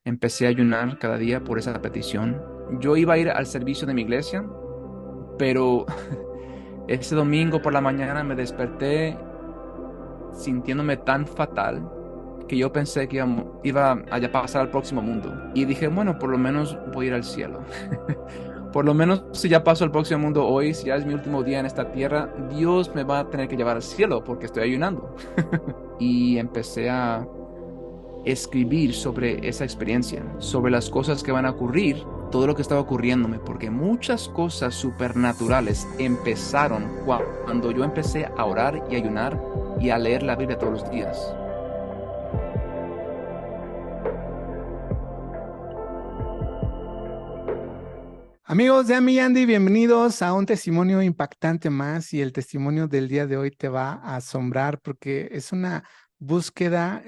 Empecé a ayunar cada día por esa petición. Yo iba a ir al servicio de mi iglesia, pero ese domingo por la mañana me desperté sintiéndome tan fatal que yo pensé que iba a pasar al próximo mundo. Y dije, bueno, por lo menos voy a ir al cielo. Por lo menos si ya paso al próximo mundo hoy, si ya es mi último día en esta tierra, Dios me va a tener que llevar al cielo porque estoy ayunando. Y empecé a escribir sobre esa experiencia, sobre las cosas que van a ocurrir, todo lo que estaba ocurriéndome, porque muchas cosas supernaturales empezaron cuando yo empecé a orar y ayunar y a leer la Biblia todos los días. Amigos de Ami y Andy, bienvenidos a un testimonio impactante más y el testimonio del día de hoy te va a asombrar porque es una búsqueda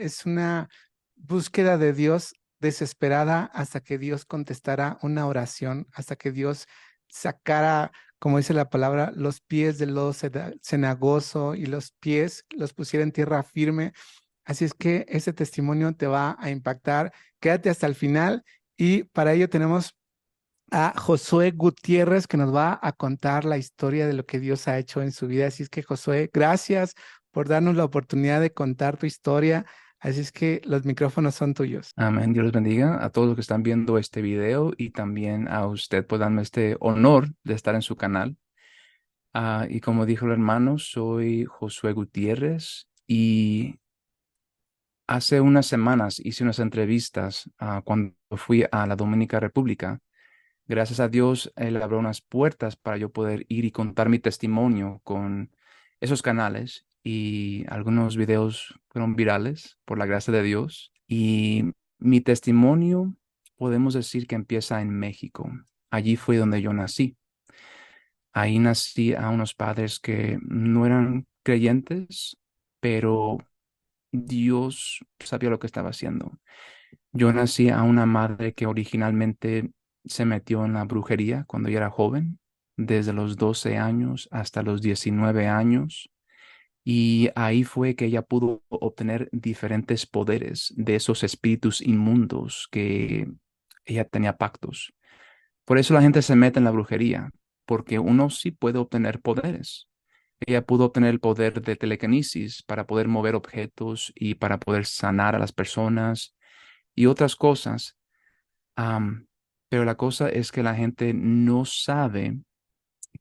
de Dios desesperada hasta que Dios contestara una oración, hasta que Dios sacara, como dice la palabra, los pies del lodo cenagoso y los pies los pusiera en tierra firme. Así es que ese testimonio te va a impactar. Quédate hasta el final y para ello tenemos a Josué Gutiérrez que nos va a contar la historia de lo que Dios ha hecho en su vida. Así es que Josué, gracias por darnos la oportunidad de contar tu historia. Así es que los micrófonos son tuyos. Amén. Dios los bendiga a todos los que están viendo este video y también a usted por darme este honor de estar en su canal. Y como dijo el hermano, soy Josué Gutiérrez y hace unas semanas hice unas entrevistas cuando fui a la Dominica República. Gracias a Dios, Él abrió unas puertas para yo poder ir y contar mi testimonio con esos canales y algunos videos fueron virales por la gracia de Dios. Y mi testimonio podemos decir que empieza en México. Allí fue donde yo nací. Ahí nací a unos padres que no eran creyentes, pero Dios sabía lo que estaba haciendo. Yo nací a una madre que originalmente se metió en la brujería cuando yo era joven, desde los 12 años hasta los 19 años, y ahí fue que ella pudo obtener diferentes poderes de esos espíritus inmundos que ella tenía pactos. Por eso la gente se mete en la brujería, porque uno sí puede obtener poderes. Ella pudo obtener el poder de telequinesis para poder mover objetos y para poder sanar a las personas y otras cosas. Am, pero la cosa es que la gente no sabe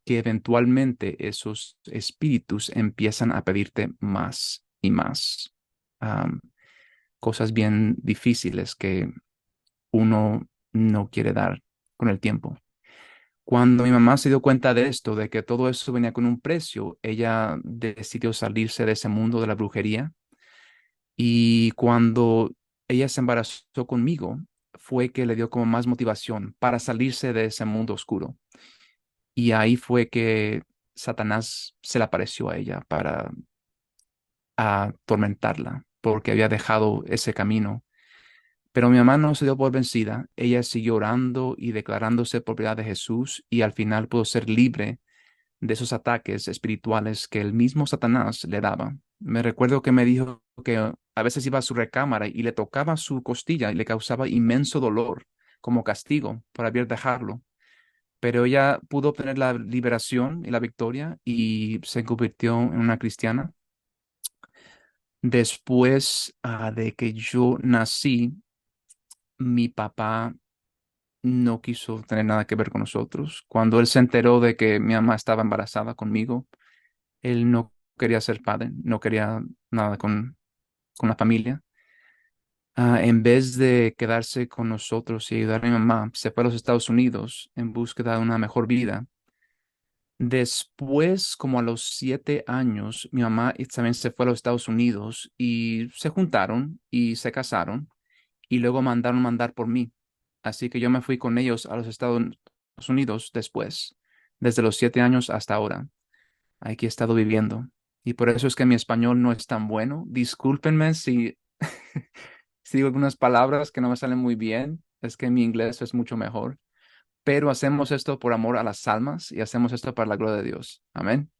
que eventualmente esos espíritus empiezan a pedirte más y más. Am, Cosas bien difíciles que uno no quiere dar con el tiempo. Cuando mi mamá se dio cuenta de esto, de que todo eso venía con un precio, ella decidió salirse de ese mundo de la brujería. Y cuando ella se embarazó conmigo, fue que le dio como más motivación para salirse de ese mundo oscuro. Y ahí fue que Satanás se le apareció a ella para atormentarla, porque había dejado ese camino. Pero mi mamá no se dio por vencida, ella siguió orando y declarándose propiedad de Jesús y al final pudo ser libre de esos ataques espirituales que el mismo Satanás le daba. Me recuerdo que me dijo que a veces iba a su recámara y le tocaba su costilla y le causaba inmenso dolor como castigo por haber dejarlo. Pero ella pudo obtener la liberación y la victoria y se convirtió en una cristiana. Después de que yo nací, mi papá no quiso tener nada que ver con nosotros. Cuando él se enteró de que mi mamá estaba embarazada conmigo, él no quería ser padre, no quería nada con la familia. En vez de quedarse con nosotros y ayudar a mi mamá, se fue a los Estados Unidos en búsqueda de una mejor vida. Después, como a los 7 años, mi mamá también se fue a los Estados Unidos y se juntaron y se casaron y luego mandaron mandar por mí. Así que yo me fui con ellos a los Estados Unidos después, desde los 7 años hasta ahora. Aquí he estado viviendo. Y por eso es que mi español no es tan bueno. Discúlpenme si, si digo algunas palabras que no me salen muy bien. Es que mi inglés es mucho mejor. Pero hacemos esto por amor a las almas y hacemos esto para la gloria de Dios. Amén.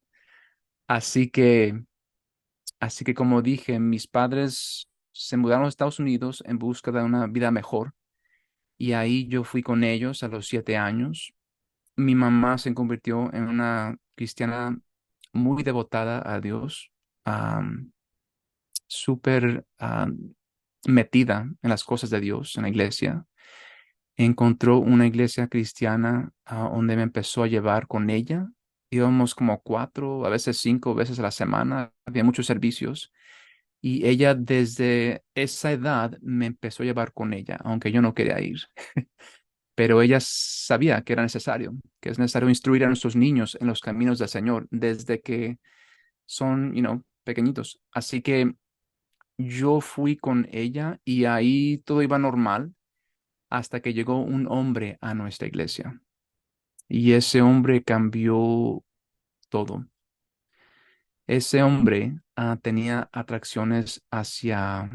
Así que, así que como dije, mis padres se mudaron a Estados Unidos en busca de una vida mejor. y ahí yo fui con ellos a los 7 años. Mi mamá se convirtió en una cristiana muy devotada a Dios, am, súper metida en las cosas de Dios, en la iglesia. Encontró una iglesia cristiana donde me empezó a llevar con ella. Íbamos como 4, a veces 5 veces a la semana. Había muchos servicios. Y ella desde esa edad me empezó a llevar con ella, aunque yo no quería ir. Pero ella sabía que era necesario, que es necesario instruir a nuestros niños en los caminos del Señor desde que son, pequeñitos. Así que yo fui con ella y ahí todo iba normal hasta que llegó un hombre a nuestra iglesia. Y ese hombre cambió todo. Ese hombre tenía atracciones hacia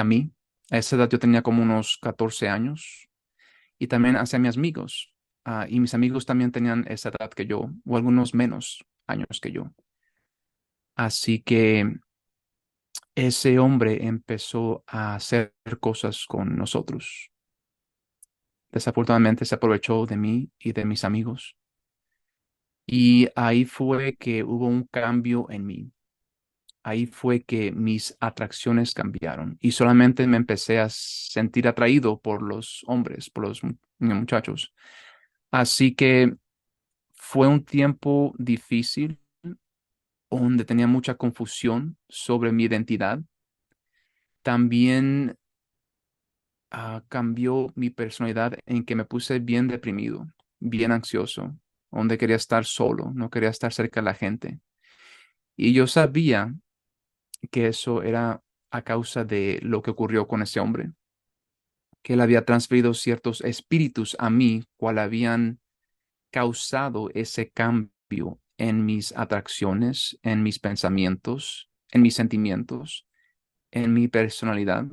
mí. A esa edad yo tenía como unos 14 años y también hacia mis amigos. Y mis amigos también tenían esa edad que yo, o algunos menos años que yo. Así que ese hombre empezó a hacer cosas con nosotros. Desafortunadamente se aprovechó de mí y de mis amigos. Y ahí fue que hubo un cambio en mí. Ahí fue que mis atracciones cambiaron y solamente me empecé a sentir atraído por los hombres, por los muchachos. Así que fue un tiempo difícil donde tenía mucha confusión sobre mi identidad. También cambió mi personalidad en que me puse bien deprimido, bien ansioso, donde quería estar solo, no quería estar cerca de la gente. Y yo sabía que eso era a causa de lo que ocurrió con ese hombre, que él había transferido ciertos espíritus a mí, cual habían causado ese cambio en mis atracciones, en mis pensamientos, en mis sentimientos, en mi personalidad.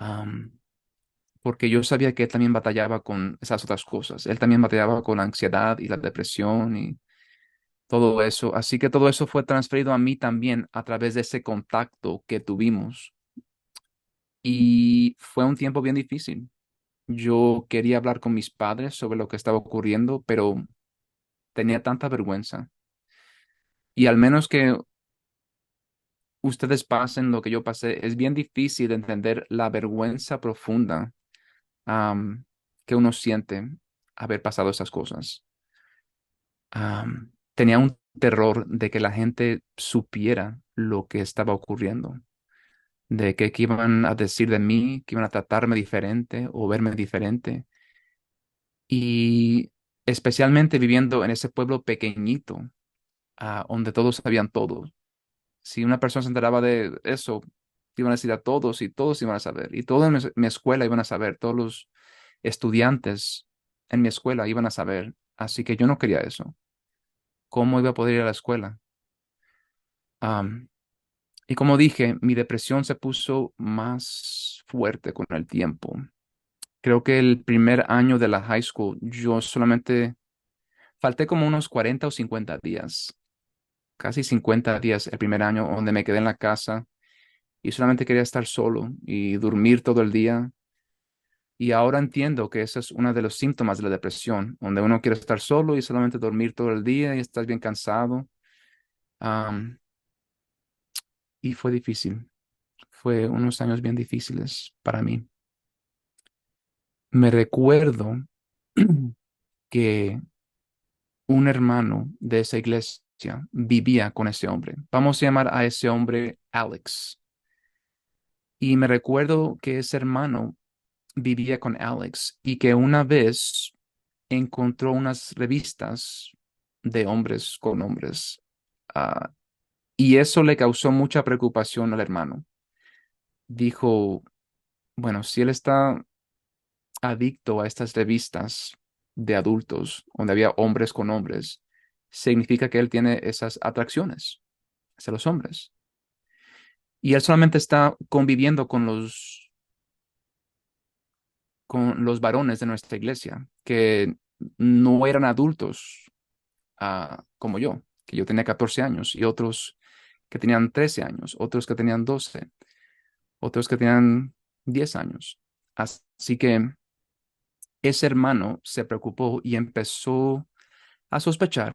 Am, Porque yo sabía que él también batallaba con esas otras cosas. Él también batallaba con la ansiedad y la depresión y todo eso. Así que todo eso fue transferido a mí también a través de ese contacto que tuvimos. Y fue un tiempo bien difícil. Yo quería hablar con mis padres sobre lo que estaba ocurriendo, pero tenía tanta vergüenza. Y al menos que ustedes pasen lo que yo pasé, es bien difícil de entender la vergüenza profunda que uno siente haber pasado esas cosas. Tenía un terror de que la gente supiera lo que estaba ocurriendo, de que qué iban a decir de mí, que iban a tratarme diferente o verme diferente. Y especialmente viviendo en ese pueblo pequeñito, donde todos sabían todo. Si una persona se enteraba de eso, iban a decir a todos y todos iban a saber. Y todos en mi escuela iban a saber, todos los estudiantes en mi escuela iban a saber. Así que yo no quería eso. ¿Cómo iba a poder ir a la escuela? Am, y como dije, mi depresión se puso más fuerte con el tiempo. Creo que el primer año de la high school, yo solamente falté como unos 40 o 50 días, casi 50 días el primer año, donde me quedé en la casa y solamente quería estar solo y dormir todo el día. Y ahora entiendo que ese es uno de los síntomas de la depresión, donde uno quiere estar solo y solamente dormir todo el día y estás bien cansado. Am, y fue difícil. Fue unos años bien difíciles para mí. Me recuerdo que un hermano de esa iglesia vivía con ese hombre. Vamos a llamar a ese hombre Alex. Y me recuerdo que ese hermano vivía con Alex y que una vez encontró unas revistas de hombres con hombres. ah, y eso le causó mucha preocupación al hermano. Dijo, bueno, si él está adicto a estas revistas de adultos, donde había hombres con hombres, significa que él tiene esas atracciones hacia los hombres. Y él solamente está conviviendo con los varones de nuestra iglesia, que no eran adultos como yo, que yo tenía 14 años, y otros que tenían 13 años, otros que tenían 12, otros que tenían 10 años. Así que ese hermano se preocupó y empezó a sospechar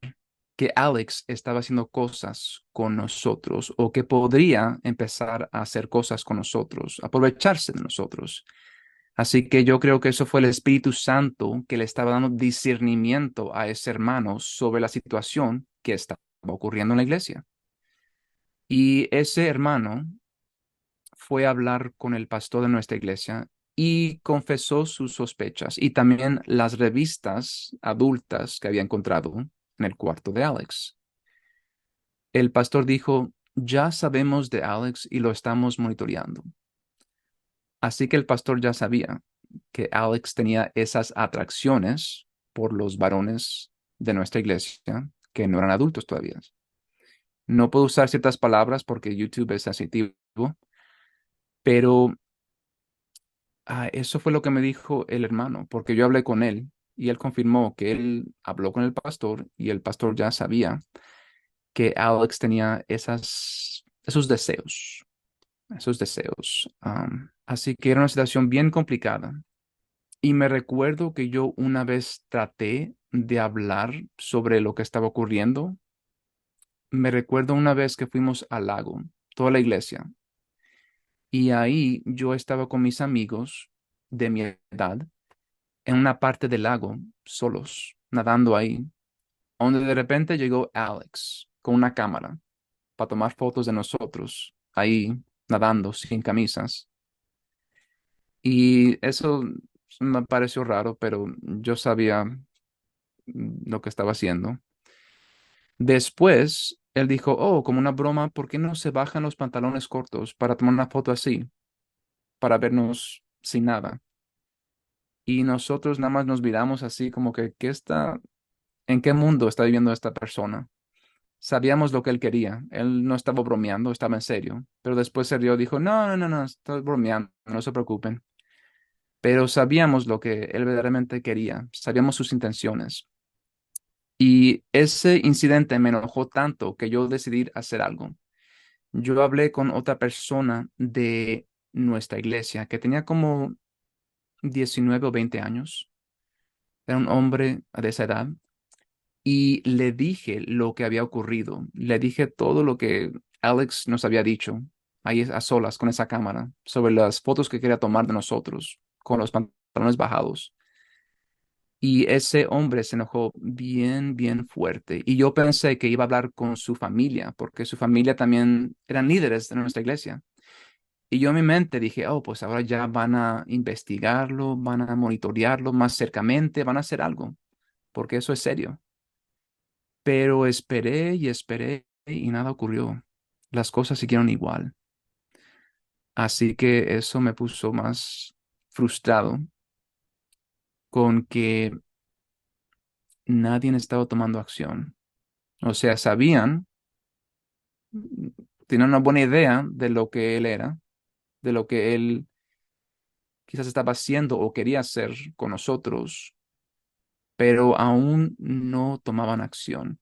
que Alex estaba haciendo cosas con nosotros o que podría empezar a hacer cosas con nosotros, aprovecharse de nosotros. Así que yo creo que eso fue el Espíritu Santo que le estaba dando discernimiento a ese hermano sobre la situación que estaba ocurriendo en la iglesia. Y ese hermano fue a hablar con el pastor de nuestra iglesia y confesó sus sospechas y también las revistas adultas que había encontrado en el cuarto de Alex. El pastor dijo, ya sabemos de Alex y lo estamos monitoreando. Así que el pastor ya sabía que Alex tenía esas atracciones por los varones de nuestra iglesia que no eran adultos todavía. No puedo usar ciertas palabras porque YouTube es sensitivo, pero eso fue lo que me dijo el hermano, porque yo hablé con él y él confirmó que él habló con el pastor y el pastor ya sabía que Alex tenía esos deseos, esos deseos. Así que era una situación bien complicada. Y me recuerdo que yo una vez traté de hablar sobre lo que estaba ocurriendo. Me recuerdo una vez que fuimos al lago, toda la iglesia, y ahí yo estaba con mis amigos de mi edad en una parte del lago, solos, nadando ahí, donde de repente llegó Alex con una cámara para tomar fotos de nosotros, ahí nadando sin camisas. Y eso me pareció raro, pero yo sabía lo que estaba haciendo. Después, él dijo, oh, como una broma, ¿por qué no se bajan los pantalones cortos para tomar una foto así, para vernos sin nada? Y nosotros nada más nos miramos así como que, ¿en qué mundo está viviendo esta persona? Sabíamos lo que él quería. Él no estaba bromeando, estaba en serio. Pero después se rió, dijo, no, no, no, no, estoy bromeando, no se preocupen. Pero sabíamos lo que él verdaderamente quería, sabíamos sus intenciones. Y ese incidente me enojó tanto que yo decidí hacer algo. Yo hablé con otra persona de nuestra iglesia que tenía como 19 o 20 años. Era un hombre de esa edad. Y le dije lo que había ocurrido. Le dije todo lo que Alex nos había dicho ahí a solas con esa cámara sobre las fotos que quería tomar de nosotros con los pantalones bajados. Y ese hombre se enojó bien, bien fuerte. Y yo pensé que iba a hablar con su familia, porque su familia también eran líderes de nuestra iglesia. Y yo en mi mente dije, oh, pues ahora ya van a investigarlo, van a monitorearlo más cercamente, van a hacer algo, porque eso es serio. Pero esperé y nada ocurrió. Las cosas siguieron igual. Así que eso me puso más frustrado con que nadie estaba tomando acción. O sea, sabían, mm, tenían una buena idea de lo que él era, de lo que él quizás estaba haciendo o quería hacer con nosotros, pero aún no tomaban acción.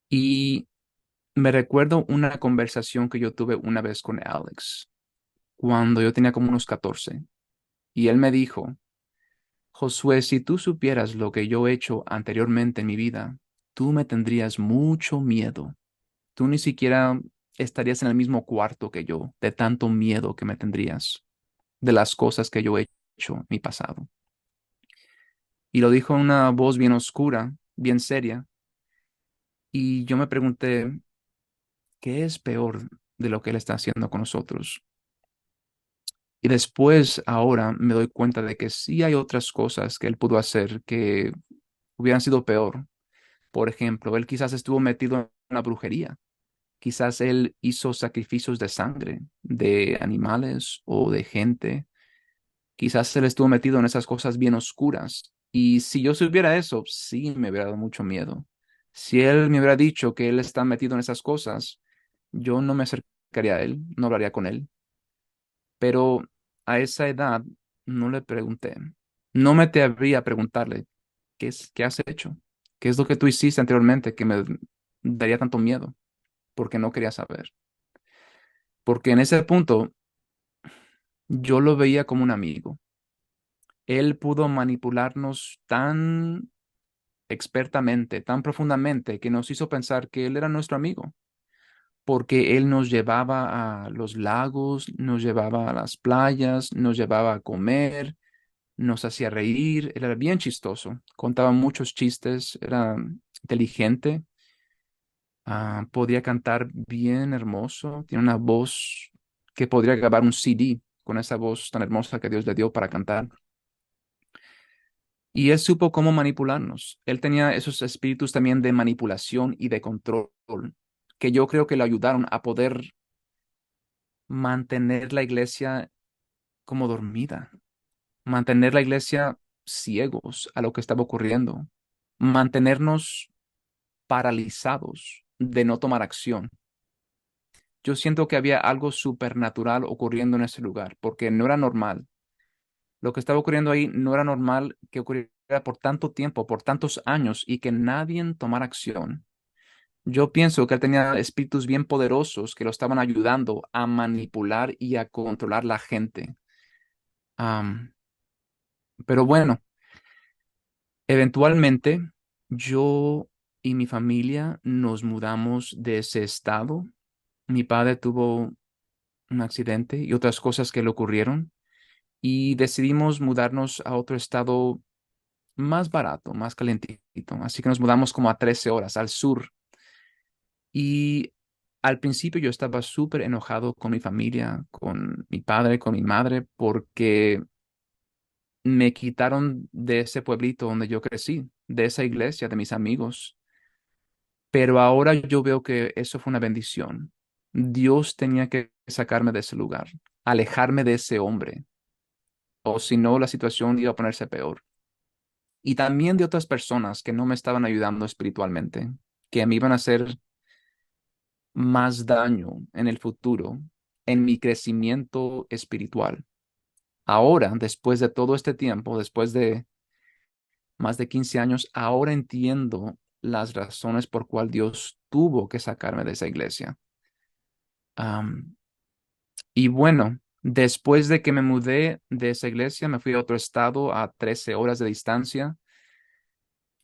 Y me recuerdo una conversación que yo tuve una vez con Alex, cuando yo tenía como unos 14, y él me dijo, Josué, si tú supieras lo que yo he hecho anteriormente en mi vida, tú me tendrías mucho miedo. Tú ni siquiera estarías en el mismo cuarto que yo, de tanto miedo que me tendrías de las cosas que yo he hecho en mi pasado. Y lo dijo en una voz bien oscura, bien seria, y yo me pregunté, ¿qué es peor de lo que él está haciendo con nosotros? Y después, ahora me doy cuenta de que sí hay otras cosas que él pudo hacer que hubieran sido peor. Por ejemplo, él quizás estuvo metido en una brujería. Quizás él hizo sacrificios de sangre de animales o de gente. Quizás él estuvo metido en esas cosas bien oscuras. Y si yo supiera eso, sí me hubiera dado mucho miedo. Si él me hubiera dicho que él está metido en esas cosas, yo no me acercaría a él, no hablaría con él. Pero a esa edad no le pregunté. No me atreví a preguntarle, ¿qué has hecho? ¿Qué es lo que tú hiciste anteriormente que me daría tanto miedo? Porque no quería saber. Porque en ese punto yo lo veía como un amigo. Él pudo manipularnos tan expertamente, tan profundamente, que nos hizo pensar que él era nuestro amigo, porque él nos llevaba a los lagos, nos llevaba a las playas, nos llevaba a comer, nos hacía reír, él era bien chistoso, contaba muchos chistes, era inteligente, podía cantar bien hermoso, tiene una voz que podría grabar un CD con esa voz tan hermosa que Dios le dio para cantar. Y él supo cómo manipularnos. Él tenía esos espíritus también de manipulación y de control, que yo creo que le ayudaron a poder mantener la iglesia como dormida, mantener la iglesia ciegos a lo que estaba ocurriendo, mantenernos paralizados de no tomar acción. Yo siento que había algo supernatural ocurriendo en ese lugar, porque no era normal. Lo que estaba ocurriendo ahí no era normal que ocurriera por tanto tiempo, por tantos años, y que nadie tomara acción. Yo pienso que él tenía espíritus bien poderosos que lo estaban ayudando a manipular y a controlar la gente. Am, pero bueno, eventualmente yo y mi familia nos mudamos de ese estado. Mi padre tuvo un accidente y otras cosas que le ocurrieron y decidimos mudarnos a otro estado más barato, más calentito. Así que nos mudamos como a 13 horas al sur. Y al principio yo estaba súper enojado con mi familia, con mi padre, con mi madre, porque me quitaron de ese pueblito donde yo crecí, de esa iglesia, de mis amigos. Pero ahora yo veo que eso fue una bendición. Dios tenía que sacarme de ese lugar, alejarme de ese hombre, o si no, la situación iba a ponerse peor. Y también de otras personas que no me estaban ayudando espiritualmente, que me iban a hacer más daño en el futuro, en mi crecimiento espiritual. Ahora, después de todo este tiempo, después de más de 15 años, ahora entiendo las razones por cual Dios tuvo que sacarme de esa iglesia. Am, y bueno, después de que me mudé de esa iglesia, me fui a otro estado a 13 horas de distancia.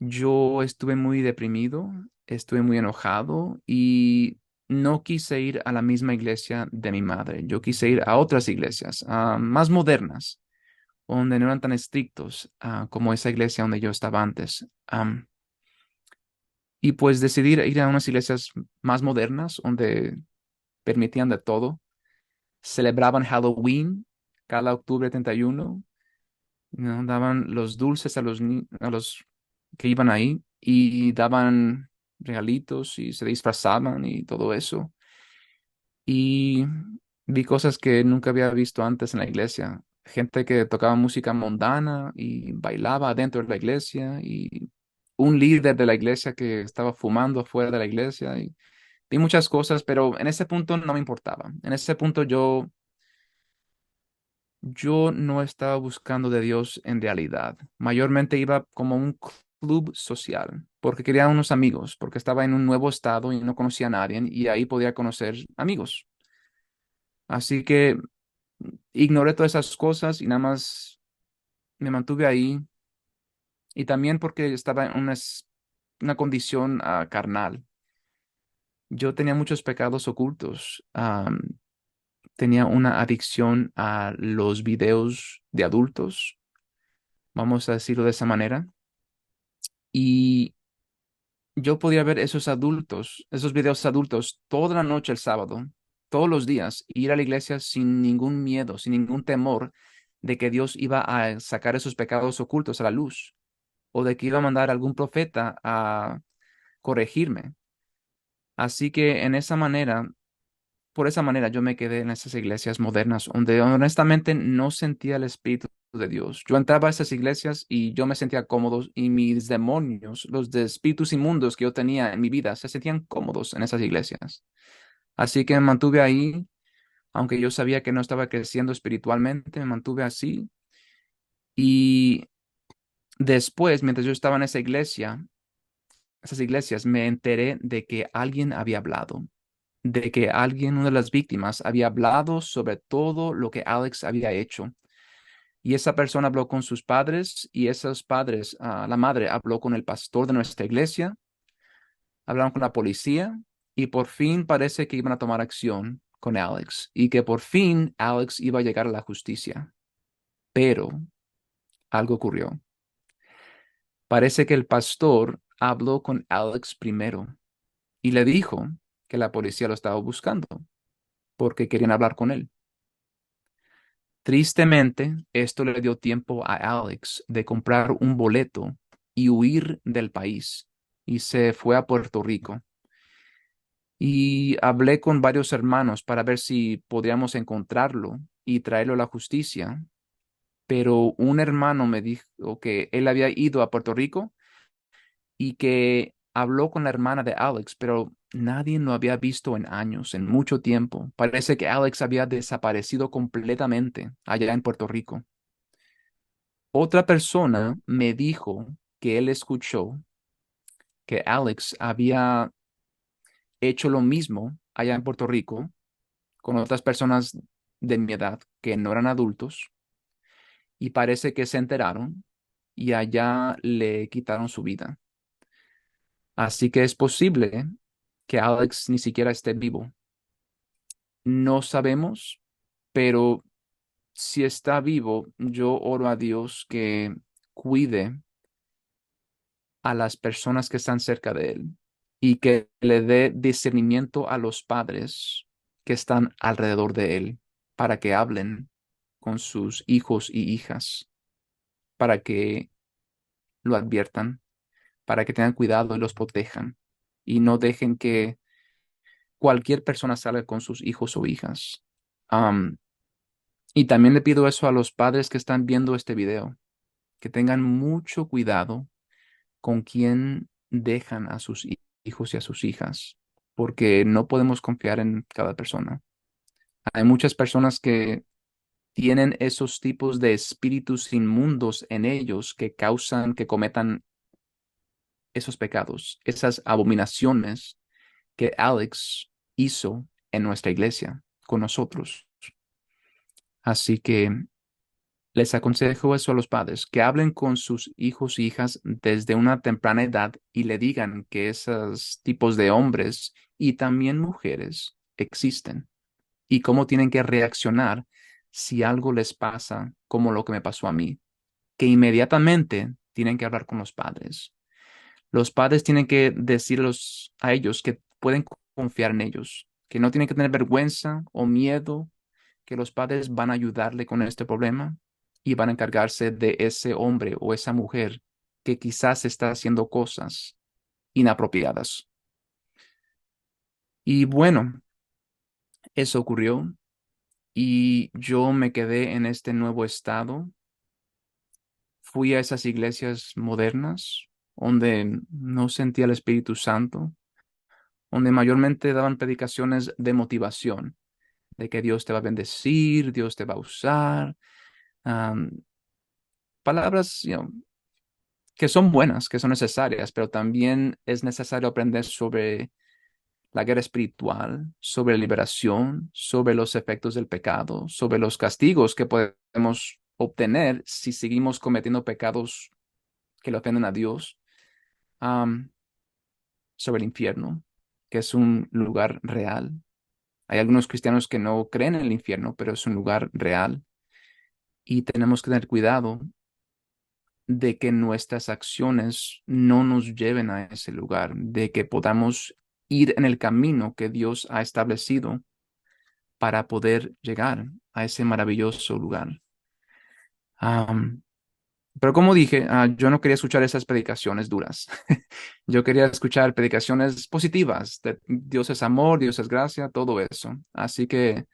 Yo estuve muy deprimido, estuve muy enojado y no quise ir a la misma iglesia de mi madre. Yo quise ir a otras iglesias, más modernas, donde no eran tan estrictos, como esa iglesia donde yo estaba antes. Y pues decidí ir a unas iglesias más modernas, donde permitían de todo. Celebraban Halloween cada octubre 31, ¿no? Daban los dulces a a los que iban ahí y daban regalitos y se disfrazaban y todo eso. Y vi cosas que nunca había visto antes en la iglesia. Gente que tocaba música mundana y bailaba dentro de la iglesia y un líder de la iglesia que estaba fumando afuera de la iglesia y vi muchas cosas, pero en ese punto no me importaba. En ese punto yo no estaba buscando de Dios en realidad. Mayormente iba como un club social, porque quería unos amigos, porque estaba en un nuevo estado y no conocía a nadie, y ahí podía conocer amigos. Así que ignoré todas esas cosas y nada más me mantuve ahí. Y también porque estaba en una condición carnal. Yo tenía muchos pecados ocultos. Tenía una adicción a los videos de adultos, vamos a decirlo de esa manera. Y yo podía ver esos adultos, esos videos adultos, toda la noche el sábado, todos los días, e ir a la iglesia sin ningún miedo, sin ningún temor de que Dios iba a sacar esos pecados ocultos a la luz o de que iba a mandar algún profeta a corregirme. Así que por esa manera yo me quedé en esas iglesias modernas donde honestamente no sentía el Espíritu de Dios. Yo entraba a esas iglesias y yo me sentía cómodo y mis demonios, los de espíritus inmundos que yo tenía en mi vida, se sentían cómodos en esas iglesias. Así que me mantuve ahí, aunque yo sabía que no estaba creciendo espiritualmente, me mantuve así. Y después, mientras yo estaba en esa iglesia, esas iglesias, me enteré de que alguien había hablado. de que alguien, una de las víctimas, había hablado sobre todo lo que Alex había hecho. Y esa persona habló con sus padres y esos padres, la madre habló con el pastor de nuestra iglesia, hablaron con la policía y por fin parece que iban a tomar acción con Alex y que por fin Alex iba a llegar a la justicia. Pero algo ocurrió. Parece que el pastor habló con Alex primero y le dijo que la policía lo estaba buscando porque querían hablar con él. Tristemente, esto le dio tiempo a Alex de comprar un boleto y huir del país y se fue a Puerto Rico. Y hablé con varios hermanos para ver si podríamos encontrarlo y traerlo a la justicia, pero un hermano me dijo que él había ido a Puerto Rico y que habló con la hermana de Alex, pero nadie lo había visto en años, en mucho tiempo. Parece que Alex había desaparecido completamente allá en Puerto Rico. Otra persona me dijo que él escuchó que Alex había hecho lo mismo allá en Puerto Rico con otras personas de mi edad que no eran adultos y parece que se enteraron y allá le quitaron su vida. Así que es posible que Alex ni siquiera esté vivo. No sabemos, pero si está vivo, yo oro a Dios que cuide a las personas que están cerca de él y que le dé discernimiento a los padres que están alrededor de él para que hablen con sus hijos y hijas, para que lo adviertan, para que tengan cuidado y los protejan y no dejen que cualquier persona salga con sus hijos o hijas. Am, y también le pido eso a los padres que están viendo este video, que tengan mucho cuidado con quién dejan a sus hijos y a sus hijas, porque no podemos confiar en cada persona. Hay muchas personas que tienen esos tipos de espíritus inmundos en ellos que causan que cometan esos pecados, esas abominaciones que Alex hizo en nuestra iglesia con nosotros. Así que les aconsejo eso a los padres, que hablen con sus hijos e hijas desde una temprana edad y le digan que esos tipos de hombres y también mujeres existen y cómo tienen que reaccionar si algo les pasa como lo que me pasó a mí, que inmediatamente tienen que hablar con los padres. Los padres tienen que decirlos a ellos que pueden confiar en ellos, que no tienen que tener vergüenza o miedo, que los padres van a ayudarle con este problema y van a encargarse de ese hombre o esa mujer que quizás está haciendo cosas inapropiadas. Y bueno, eso ocurrió y yo me quedé en este nuevo estado. Fui a esas iglesias modernas donde no sentía el Espíritu Santo, donde mayormente daban predicaciones de motivación, de que Dios te va a bendecir, Dios te va a usar, am, palabras, que son buenas, que son necesarias, pero también es necesario aprender sobre la guerra espiritual, sobre liberación, sobre los efectos del pecado, sobre los castigos que podemos obtener si seguimos cometiendo pecados que le ofenden a Dios, am, sobre el infierno, que es un lugar real. Hay algunos cristianos que no creen en el infierno, pero es un lugar real y tenemos que tener cuidado de que nuestras acciones no nos lleven a ese lugar, de que podamos ir en el camino que Dios ha establecido para poder llegar a ese maravilloso lugar. Am, pero como dije, yo no quería escuchar esas predicaciones duras. Yo quería escuchar predicaciones positivas de Dios es amor, Dios es gracia, todo eso. Así que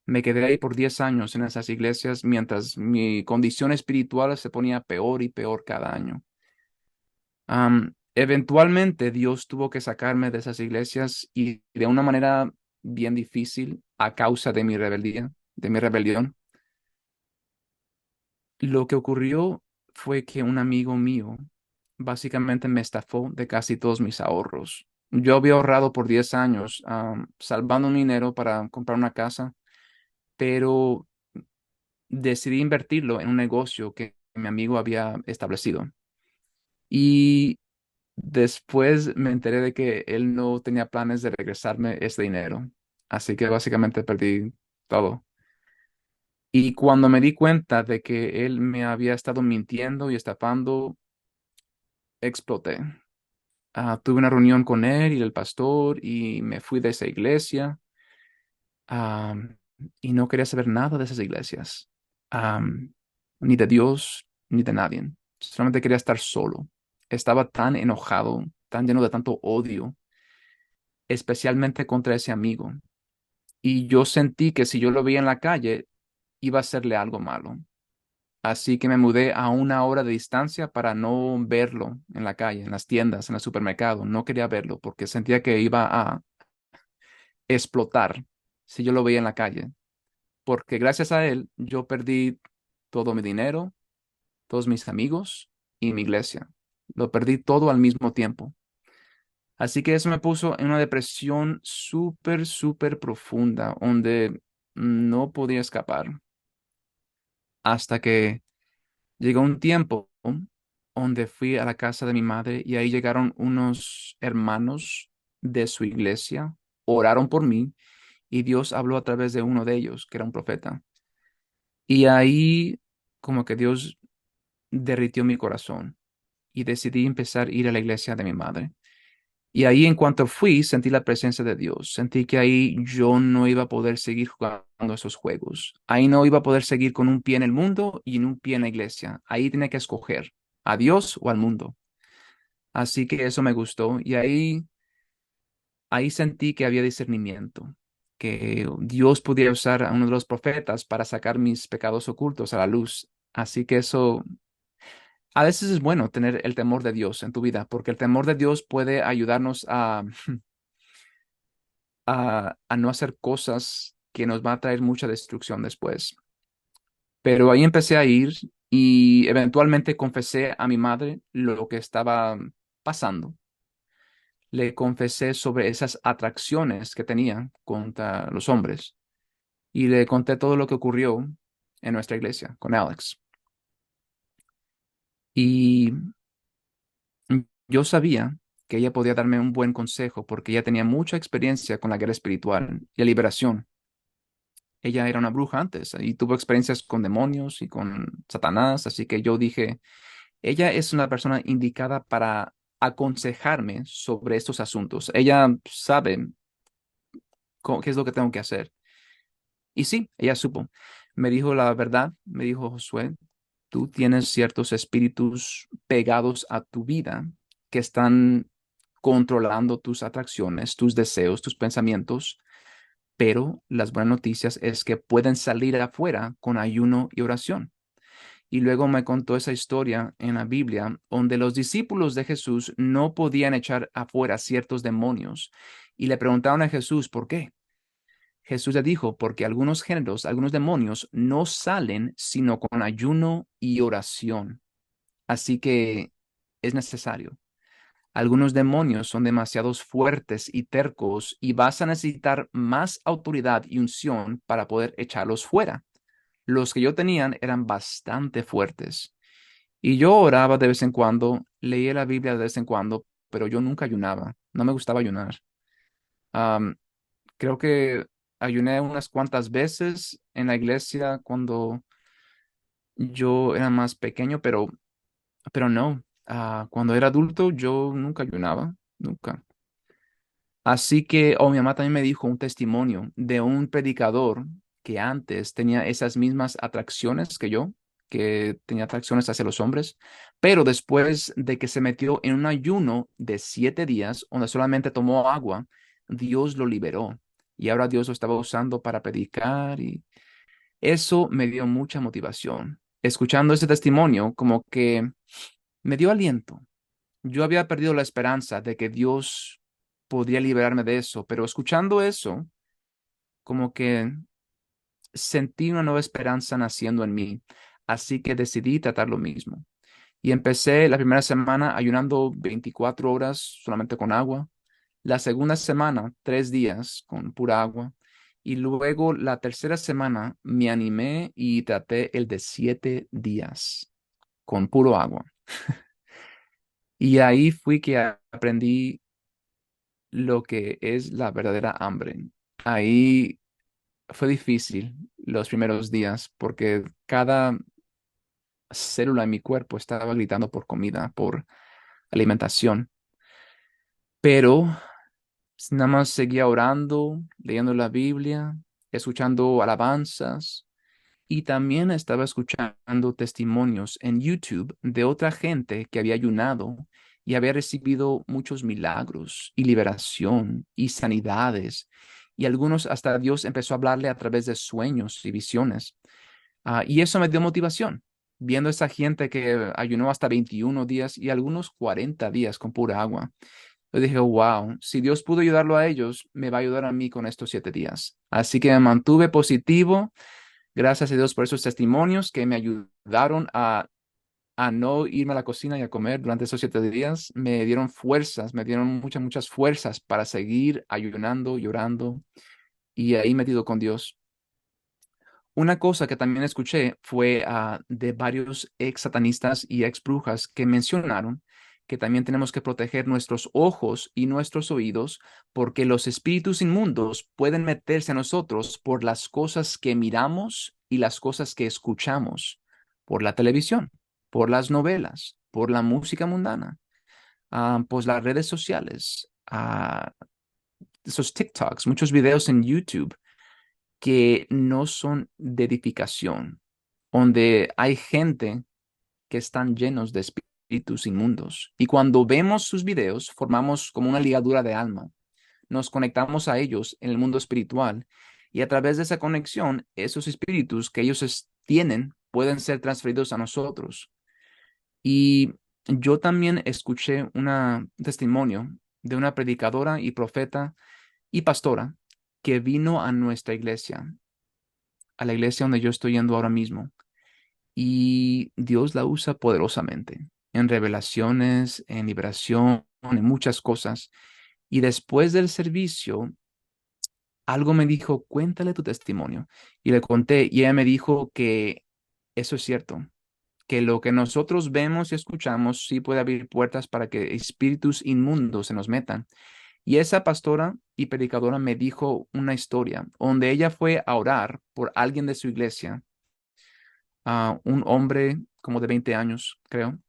me quedé ahí por 10 años en esas iglesias mientras mi condición espiritual se ponía peor y peor cada año. Eventualmente Dios tuvo que sacarme de esas iglesias y de una manera bien difícil a causa de mi rebeldía, de mi rebelión. Lo que ocurrió fue que un amigo mío básicamente me estafó de casi todos mis ahorros. yo había ahorrado por 10 años, salvando mi dinero para comprar una casa, pero decidí invertirlo en un negocio que mi amigo había establecido. Y después me enteré de que él no tenía planes de regresarme ese dinero. Así que básicamente perdí todo. Y cuando me di cuenta de que él me había estado mintiendo y estafando, exploté. Tuve una reunión con él y el pastor y me fui de esa iglesia. Y no quería saber nada de esas iglesias, ni de Dios, ni de nadie. Solamente quería estar solo. Estaba tan enojado, tan lleno de tanto odio, especialmente contra ese amigo. Y yo sentí que si yo lo veía en la calle, iba a hacerle algo malo. Así que me mudé a 1 hora de distancia para no verlo en la calle, en las tiendas, en el supermercado. No quería verlo porque sentía que iba a explotar si yo lo veía en la calle. Porque gracias a él yo perdí todo mi dinero, todos mis amigos y mi iglesia. Lo perdí todo al mismo tiempo. Así que eso me puso en una depresión súper, súper profunda, donde no podía escapar. Hasta que llegó un tiempo donde fui a la casa de mi madre y ahí llegaron unos hermanos de su iglesia, oraron por mí y Dios habló a través de uno de ellos, que era un profeta. Y ahí como que Dios derritió mi corazón y decidí empezar a ir a la iglesia de mi madre. Y ahí en cuanto fui, sentí la presencia de Dios. Sentí que ahí yo no iba a poder seguir jugando esos juegos. Ahí no iba a poder seguir con un pie en el mundo y en un pie en la iglesia. Ahí tenía que escoger a Dios o al mundo. Así que eso me gustó y ahí sentí que había discernimiento, que Dios podía usar a uno de los profetas para sacar mis pecados ocultos a la luz. Así que eso a veces es bueno tener el temor de Dios en tu vida, porque el temor de Dios puede ayudarnos a no hacer cosas que nos van a traer mucha destrucción después. Pero ahí empecé a ir y eventualmente confesé a mi madre lo que estaba pasando. Le confesé sobre esas atracciones que tenía contra los hombres y le conté todo lo que ocurrió en nuestra iglesia con Alex. Y yo sabía que ella podía darme un buen consejo porque ella tenía mucha experiencia con la guerra espiritual y la liberación. Ella era una bruja antes y tuvo experiencias con demonios y con Satanás, así que yo dije, ella es una persona indicada para aconsejarme sobre estos asuntos. Ella sabe qué es lo que tengo que hacer. Y sí, ella supo. Me dijo la verdad, me dijo Josué, tú tienes ciertos espíritus pegados a tu vida que están controlando tus atracciones, tus deseos, tus pensamientos, pero las buenas noticias es que pueden salir afuera con ayuno y oración. Y luego me contó esa historia en la Biblia donde los discípulos de Jesús no podían echar afuera ciertos demonios y le preguntaron a Jesús por qué. Jesús le dijo, porque algunos géneros, algunos demonios no salen sino con ayuno y oración. Así que es necesario. Algunos demonios son demasiados fuertes y tercos y vas a necesitar más autoridad y unción para poder echarlos fuera. Los que yo tenían eran bastante fuertes. Y yo oraba de vez en cuando, leía la Biblia de vez en cuando, pero yo nunca ayunaba. No me gustaba ayunar. Am, Creo que ayuné unas cuantas veces en la iglesia cuando yo era más pequeño, pero no. Cuando era adulto yo nunca ayunaba, nunca. Así que, mi mamá también me dijo un testimonio de un predicador que antes tenía esas mismas atracciones que yo, que tenía atracciones hacia los hombres, pero después de que se metió en un ayuno de 7 días, donde solamente tomó agua, Dios lo liberó. Y ahora Dios lo estaba usando para predicar y eso me dio mucha motivación. Escuchando ese testimonio, como que me dio aliento. Yo había perdido la esperanza de que Dios podría liberarme de eso, pero escuchando eso, como que sentí una nueva esperanza naciendo en mí, así que decidí tratar lo mismo. Y empecé la primera semana ayunando 24 horas solamente con agua, La segunda semana, 3 días con pura agua. Y luego la tercera semana me animé y traté el de 7 días con puro agua. Y ahí fui que aprendí lo que es la verdadera hambre. Ahí fue difícil los primeros días porque cada célula en mi cuerpo estaba gritando por comida, por alimentación. Pero nada más seguía orando, leyendo la Biblia, escuchando alabanzas y también estaba escuchando testimonios en YouTube de otra gente que había ayunado y había recibido muchos milagros y liberación y sanidades. Y algunos hasta Dios empezó a hablarle a través de sueños y visiones. Y eso me dio motivación, viendo esa gente que ayunó hasta 21 días y algunos 40 días con pura agua. Yo dije, wow, si Dios pudo ayudarlo a ellos, me va a ayudar a mí con estos 7 días. Así que me mantuve positivo. Gracias a Dios por esos testimonios que me ayudaron a no irme a la cocina y a comer durante esos 7 días. Me dieron fuerzas, me dieron muchas, muchas fuerzas para seguir ayunando, llorando y ahí metido con Dios. Una cosa que también escuché fue de varios ex satanistas y ex brujas que mencionaron que también tenemos que proteger nuestros ojos y nuestros oídos porque los espíritus inmundos pueden meterse a nosotros por las cosas que miramos y las cosas que escuchamos, por la televisión, por las novelas, por la música mundana, pues las redes sociales, esos TikToks, muchos videos en YouTube que no son de edificación, donde hay gente que están llenos de espíritus inmundos. Y cuando vemos sus videos, formamos como una ligadura de alma. Nos conectamos a ellos en el mundo espiritual y a través de esa conexión, esos espíritus que ellos tienen pueden ser transferidos a nosotros. Y yo también escuché un testimonio de una predicadora y profeta y pastora que vino a nuestra iglesia, a la iglesia donde yo estoy yendo ahora mismo. Y Dios la usa poderosamente en revelaciones, en liberación, en muchas cosas. Y después del servicio, algo me dijo, cuéntale tu testimonio. Y le conté, y ella me dijo que eso es cierto, que lo que nosotros vemos y escuchamos sí puede abrir puertas para que espíritus inmundos se nos metan. Y esa pastora y predicadora me dijo una historia donde ella fue a orar por alguien de su iglesia, a un hombre como de 20 años, creo.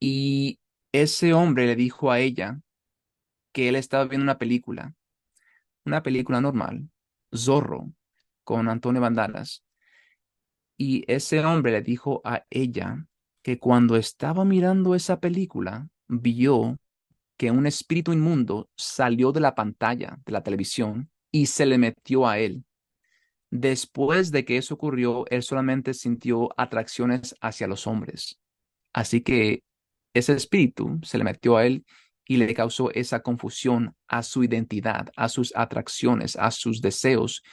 Y ese hombre le dijo a ella que él estaba viendo una película normal, Zorro, con Antonio Banderas. Y ese hombre le dijo a ella que cuando estaba mirando esa película, vio que un espíritu inmundo salió de la pantalla de la televisión y se le metió a él. Después de que eso ocurrió, él solamente sintió atracciones hacia los hombres. Así que ese espíritu se le metió a él y le causó esa confusión a su identidad, a sus atracciones, a sus deseos,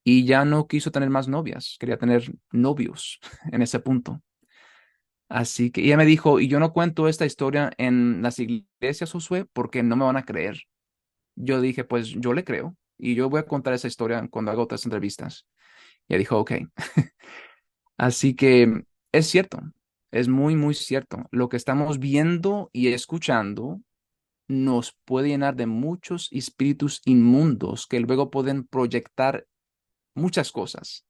y ya no quiso tener más novias, quería tener novios en ese punto. Así que ella me dijo, y yo no cuento esta historia en las iglesias, Josué, porque no me van a creer. Yo dije, pues yo le creo y yo voy a contar esa historia cuando haga otras entrevistas. Y ella dijo, ok. Así que es cierto, es muy, muy cierto. Lo que estamos viendo y escuchando nos puede llenar de muchos espíritus inmundos que luego pueden proyectar muchas cosas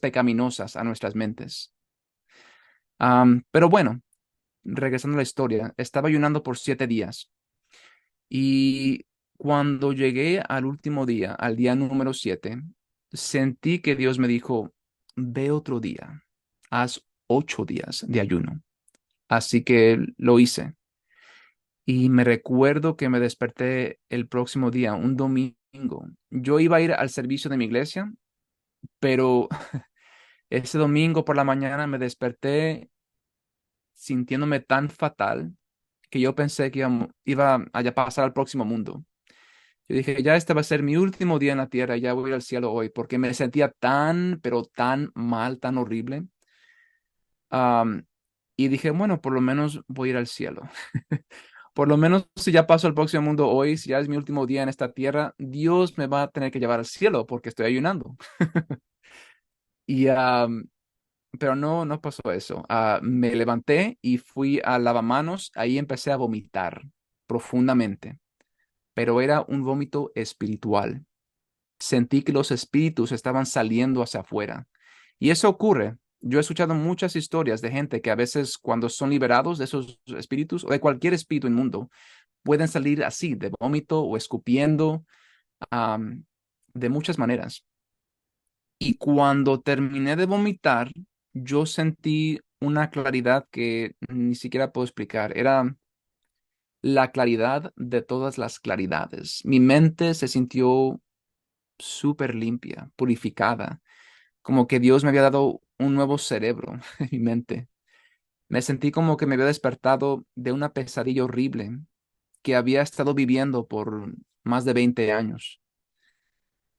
pecaminosas a nuestras mentes. Pero bueno, regresando a la historia, estaba ayunando por 7 días y cuando llegué al último día, al día número 7, sentí que Dios me dijo, ve otro día, haz 8 días de ayuno. Así que lo hice. Y me recuerdo que me desperté el próximo día, un domingo. Yo iba a ir al servicio de mi iglesia, pero ese domingo por la mañana me desperté sintiéndome tan fatal que yo pensé que iba a pasar al próximo mundo. Yo dije, ya este va a ser mi último día en la tierra, ya voy al cielo hoy, porque me sentía tan, pero tan mal, tan horrible. Am, y dije, bueno, por lo menos voy a ir al cielo. por lo menos si ya paso al próximo mundo hoy, si ya es mi último día en esta tierra, Dios me va a tener que llevar al cielo porque estoy ayunando. Y, pero no, no pasó eso. Me levanté y fui al lavamanos, ahí empecé a vomitar profundamente, pero era un vómito espiritual. Sentí que los espíritus estaban saliendo hacia afuera. Y eso ocurre. Yo he escuchado muchas historias de gente que a veces cuando son liberados de esos espíritus o de cualquier espíritu inmundo, pueden salir así, de vómito o escupiendo, am, de muchas maneras. Y cuando terminé de vomitar, yo sentí una claridad que ni siquiera puedo explicar. Era la claridad de todas las claridades. Mi mente se sintió súper limpia, purificada, como que Dios me había dado un nuevo cerebro en mi mente. Me sentí como que me había despertado de una pesadilla horrible que había estado viviendo por más de 20 años.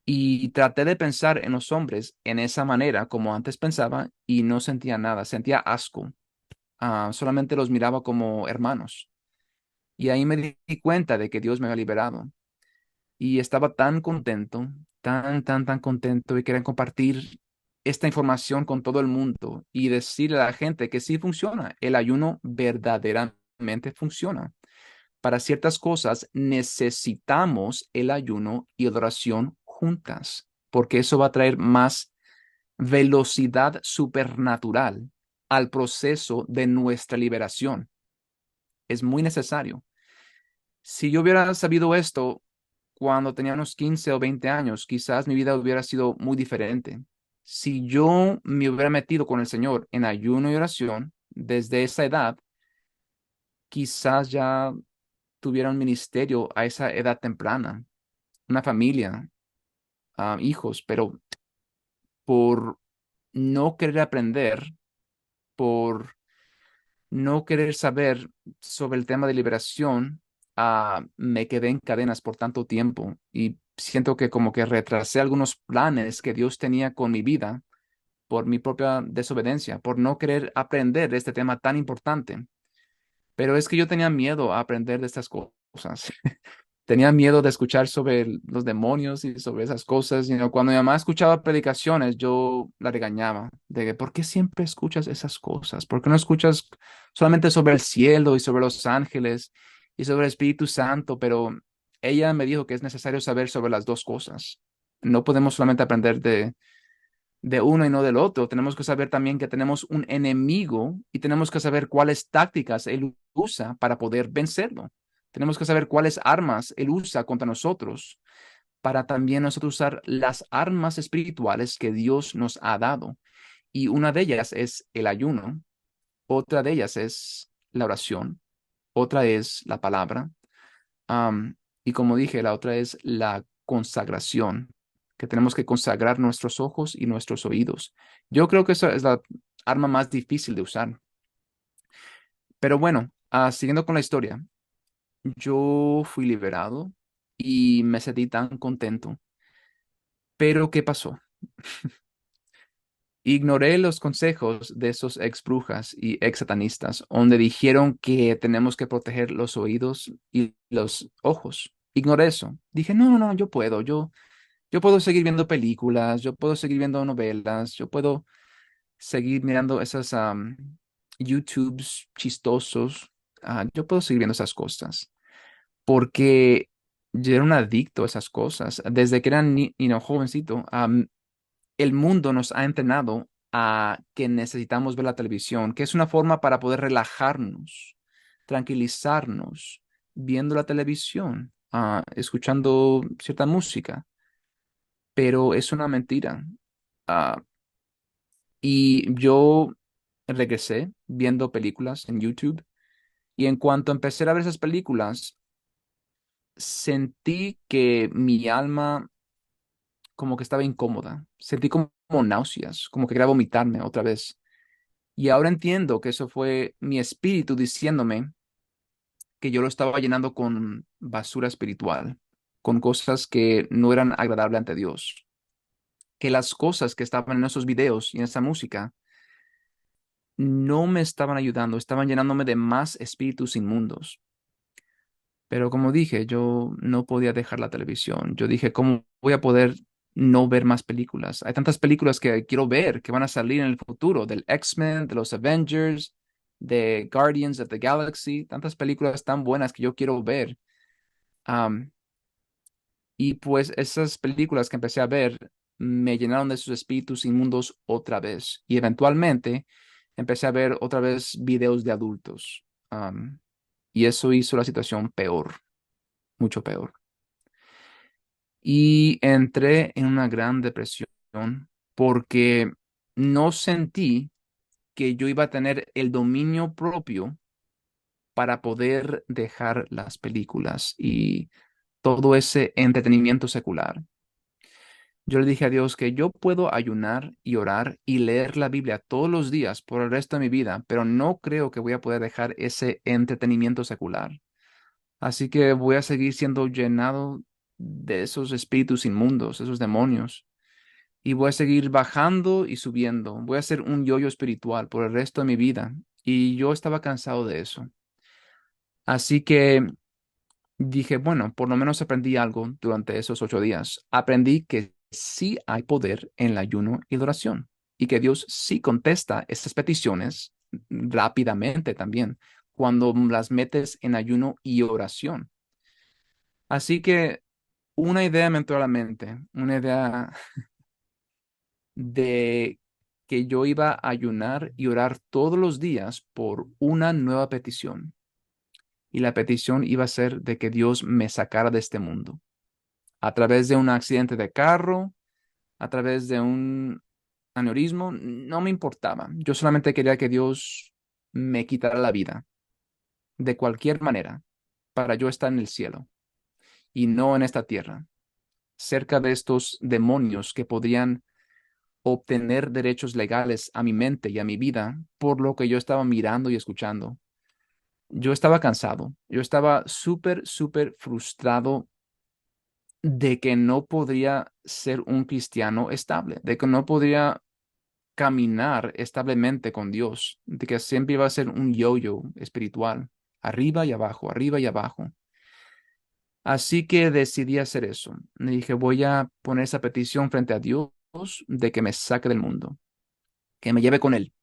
Y traté de pensar en los hombres en esa manera, como antes pensaba, y no sentía nada, sentía asco. Solamente los miraba como hermanos. Y ahí me di cuenta de que Dios me había liberado. Y estaba tan contento, tan contento y quería compartir esta información con todo el mundo y decirle a la gente que sí funciona. El ayuno verdaderamente funciona. Para ciertas cosas necesitamos el ayuno y la oración juntas, porque eso va a traer más velocidad supernatural al proceso de nuestra liberación. Es muy necesario. Si yo hubiera sabido esto cuando tenía unos 15 o 20 años, quizás mi vida hubiera sido muy diferente. Si yo me hubiera metido con el Señor en ayuno y oración desde esa edad, quizás ya tuviera un ministerio a esa edad temprana, una familia, hijos, pero por no querer aprender, por no querer saber sobre el tema de liberación, me quedé en cadenas por tanto tiempo y siento que como que retrasé algunos planes que Dios tenía con mi vida por mi propia desobediencia, por no querer aprender de este tema tan importante. Pero es que yo tenía miedo a aprender de estas cosas. Tenía miedo de escuchar sobre los demonios y sobre esas cosas. Cuando mi mamá escuchaba predicaciones, yo la regañaba de que, ¿por qué siempre escuchas esas cosas? ¿Por qué no escuchas solamente sobre el cielo y sobre los ángeles y sobre el Espíritu Santo? Pero ella me dijo que es necesario saber sobre las dos cosas. No podemos solamente aprender de uno y no del otro. Tenemos que saber también que tenemos un enemigo y tenemos que saber cuáles tácticas él usa para poder vencerlo. Tenemos que saber cuáles armas él usa contra nosotros para también nosotros usar las armas espirituales que Dios nos ha dado. Y una de ellas es el ayuno, otra de ellas es la oración, otra es la palabra, y como dije, la otra es la consagración, que tenemos que consagrar nuestros ojos y nuestros oídos. Yo creo que esa es la arma más difícil de usar. Pero bueno, siguiendo con la historia, yo fui liberado y me sentí tan contento. Pero ¿qué pasó? Ignoré los consejos de esos ex brujas y ex satanistas, donde dijeron que tenemos que proteger los oídos y los ojos. Ignoré eso. Dije, no, no, no, yo puedo seguir viendo películas, yo puedo seguir viendo novelas, yo puedo seguir mirando esas YouTubes chistosos. Yo puedo seguir viendo esas cosas porque yo era un adicto a esas cosas. Desde que era jovencito, el mundo nos ha entrenado a que necesitamos ver la televisión, que es una forma para poder relajarnos, tranquilizarnos, viendo la televisión, escuchando cierta música, pero es una mentira. Ah, y yo regresé viendo películas en YouTube y en cuanto empecé a ver esas películas, sentí que mi alma como que estaba incómoda, sentí como náuseas, como que quería vomitarme otra vez. Y ahora entiendo que eso fue mi espíritu diciéndome que yo lo estaba llenando con basura espiritual, con cosas que no eran agradables ante Dios, que las cosas que estaban en esos videos y en esa música no me estaban ayudando, estaban llenándome de más espíritus inmundos. Pero como dije, yo no podía dejar la televisión. Yo dije, ¿cómo voy a poder no ver más películas? Hay tantas películas que quiero ver que van a salir en el futuro, del X-Men, de los Avengers, de Guardians of the Galaxy, tantas películas tan buenas que yo quiero ver. Am, y pues esas películas que empecé a ver me llenaron de sus espíritus inmundos otra vez. Y eventualmente empecé a ver otra vez videos de adultos. Y eso hizo la situación peor, mucho peor. Y entré en una gran depresión porque no sentí que yo iba a tener el dominio propio para poder dejar las películas y todo ese entretenimiento secular. Yo le dije a Dios que yo puedo ayunar y orar y leer la Biblia todos los días por el resto de mi vida, pero no creo que voy a poder dejar ese entretenimiento secular. Así que voy a seguir siendo llenado de esos espíritus inmundos, esos demonios, y voy a seguir bajando y subiendo. Voy a ser un yoyo espiritual por el resto de mi vida. Y yo estaba cansado de eso. Así que dije, bueno, por lo menos aprendí algo durante esos 8 días. Aprendí que sí hay poder en el ayuno y la oración y que Dios sí contesta esas peticiones rápidamente también cuando las metes en ayuno y oración. Así que una idea me entró a la mente, una idea de que yo iba a ayunar y orar todos los días por una nueva petición. Y la petición iba a ser de que Dios me sacara de este mundo. A través de un accidente de carro, a través de un aneurismo, no me importaba. Yo solamente quería que Dios me quitara la vida, de cualquier manera, para yo estar en el cielo y no en esta tierra, cerca de estos demonios que podrían obtener derechos legales a mi mente y a mi vida por lo que yo estaba mirando y escuchando. Yo estaba cansado, yo estaba súper, súper frustrado de que no podría ser un cristiano estable, de que no podría caminar establemente con Dios, de que siempre iba a ser un yo-yo espiritual, arriba y abajo, arriba y abajo. Así que decidí hacer eso. Le dije, voy a poner esa petición frente a Dios de que me saque del mundo, que me lleve con él.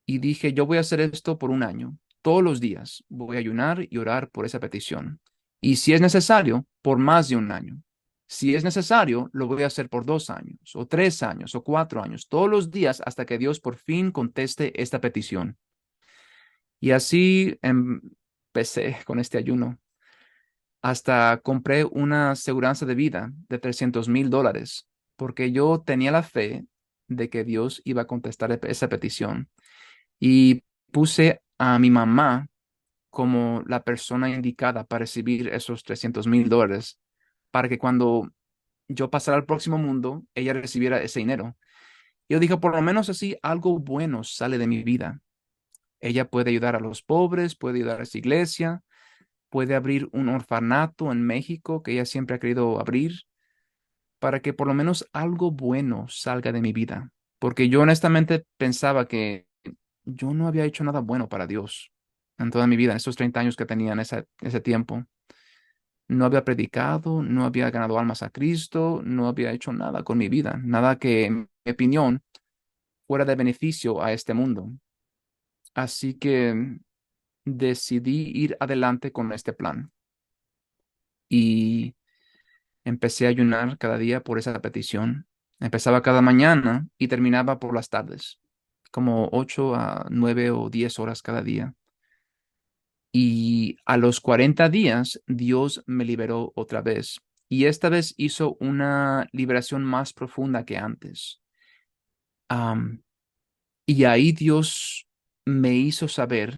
Y dije, yo voy a hacer esto por un año. Todos los días voy a ayunar y orar por esa petición. Y si es necesario, por más de un año. Si es necesario, lo voy a hacer por 2 años, o 3 años, o 4 años, todos los días hasta que Dios por fin conteste esta petición. Y así empecé con este ayuno. Hasta compré una aseguranza de vida de $300,000, porque yo tenía la fe de que Dios iba a contestar esa petición y puse a mi mamá como la persona indicada para recibir esos $300,000 para que cuando yo pasara al próximo mundo, ella recibiera ese dinero. Yo dije, por lo menos así algo bueno sale de mi vida. Ella puede ayudar a los pobres, puede ayudar a esa iglesia, puede abrir un orfanato en México que ella siempre ha querido abrir, para que por lo menos algo bueno salga de mi vida. Porque yo honestamente pensaba que yo no había hecho nada bueno para Dios en toda mi vida, en esos 30 años que tenía en ese tiempo. No había predicado, no había ganado almas a Cristo, no había hecho nada con mi vida, nada que, en mi opinión, fuera de beneficio a este mundo. Así que decidí ir adelante con este plan y empecé a ayunar cada día por esa petición. Empezaba cada mañana y terminaba por las tardes, como 8 a 9 o 10 horas cada día. Y a los 40 días, Dios me liberó otra vez. Y esta vez hizo una liberación más profunda que antes. Am, y ahí Dios me hizo saber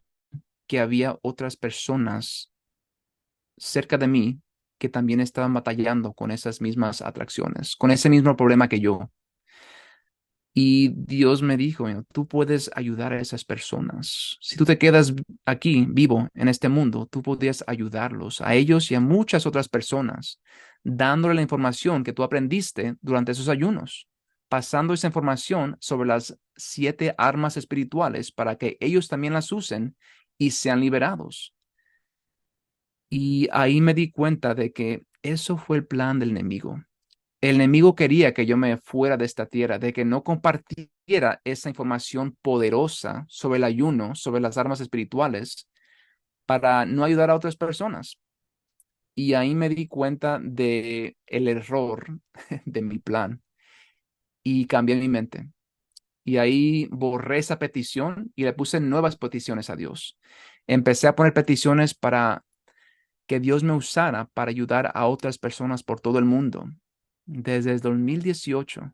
que había otras personas cerca de mí que también estaban batallando con esas mismas atracciones, con ese mismo problema que yo. Y Dios me dijo, tú puedes ayudar a esas personas. Si tú te quedas aquí vivo en este mundo, tú podrías ayudarlos, a ellos y a muchas otras personas, dándole la información que tú aprendiste durante esos ayunos, pasando esa información sobre las 7 armas espirituales para que ellos también las usen y sean liberados. Y ahí me di cuenta de que eso fue el plan del enemigo. El enemigo quería que yo me fuera de esta tierra, de que no compartiera esa información poderosa sobre el ayuno, sobre las armas espirituales, para no ayudar a otras personas. Y ahí me di cuenta de el error de mi plan y cambié mi mente. Y ahí borré esa petición y le puse nuevas peticiones a Dios. Empecé a poner peticiones para que Dios me usara para ayudar a otras personas por todo el mundo. Desde el 2018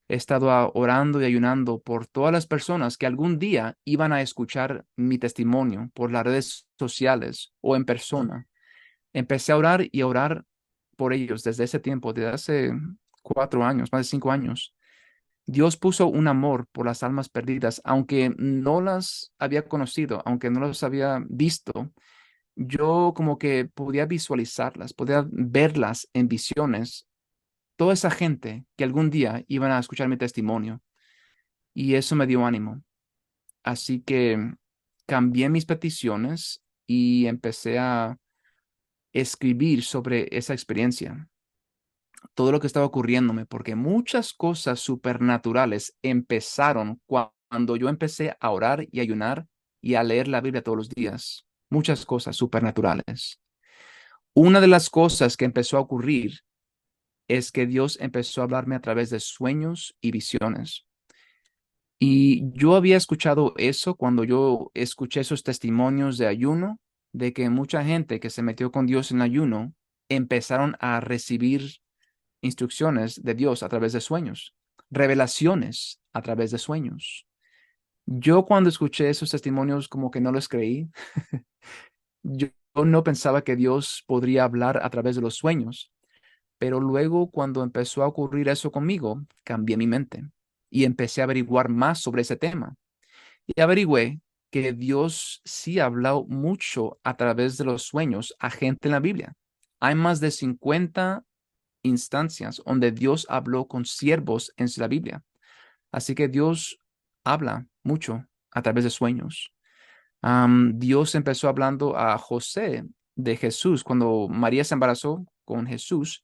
he estado orando y ayunando por todas las personas que algún día iban a escuchar mi testimonio por las redes sociales o en persona. Empecé a orar y a orar por ellos desde ese tiempo, desde hace 4 años, más de 5 años. Dios puso un amor por las almas perdidas, aunque no las había conocido, aunque no las había visto. Yo como que podía visualizarlas, podía verlas en visiones, toda esa gente que algún día iban a escuchar mi testimonio, y eso me dio ánimo. Así que cambié mis peticiones y empecé a escribir sobre esa experiencia, todo lo que estaba ocurriéndome, porque muchas cosas supernaturales empezaron cuando yo empecé a orar y ayunar y a leer la Biblia todos los días. Muchas cosas supernaturales. Una de las cosas que empezó a ocurrir es que Dios empezó a hablarme a través de sueños y visiones. Y yo había escuchado eso cuando yo escuché esos testimonios de ayuno, de que mucha gente que se metió con Dios en ayuno empezaron a recibir instrucciones de Dios a través de sueños, revelaciones a través de sueños. Yo cuando escuché esos testimonios como que no los creí. Yo no pensaba que Dios podría hablar a través de los sueños, pero luego cuando empezó a ocurrir eso conmigo, cambié mi mente y empecé a averiguar más sobre ese tema. Y averigüé que Dios sí ha hablado mucho a través de los sueños a gente en la Biblia. Hay más de 50 instancias donde Dios habló con siervos en la Biblia. Así que Dios habla mucho a través de sueños. Dios empezó hablando a José de Jesús cuando María se embarazó con Jesús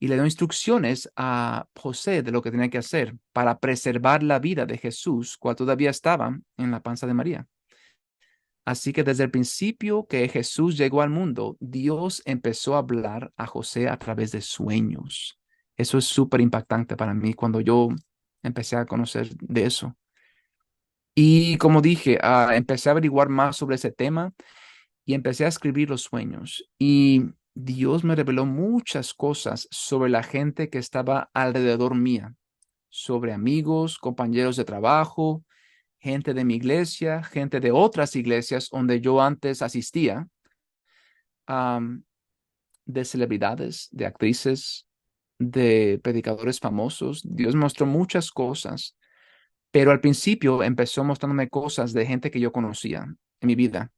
y le dio instrucciones a José de lo que tenía que hacer para preservar la vida de Jesús cuando todavía estaba en la panza de María. Así que desde el principio que Jesús llegó al mundo, Dios empezó a hablar a José a través de sueños. Eso es súper impactante para mí cuando yo empecé a conocer de eso. Y como dije, empecé a averiguar más sobre ese tema y empecé a escribir los sueños. Y Dios me reveló muchas cosas sobre la gente que estaba alrededor mía, sobre amigos, compañeros de trabajo, gente de mi iglesia, gente de otras iglesias donde yo antes asistía, am, de celebridades, de actrices, de predicadores famosos. Dios mostró muchas cosas, pero al principio empezó mostrándome cosas de gente que yo conocía en mi vida,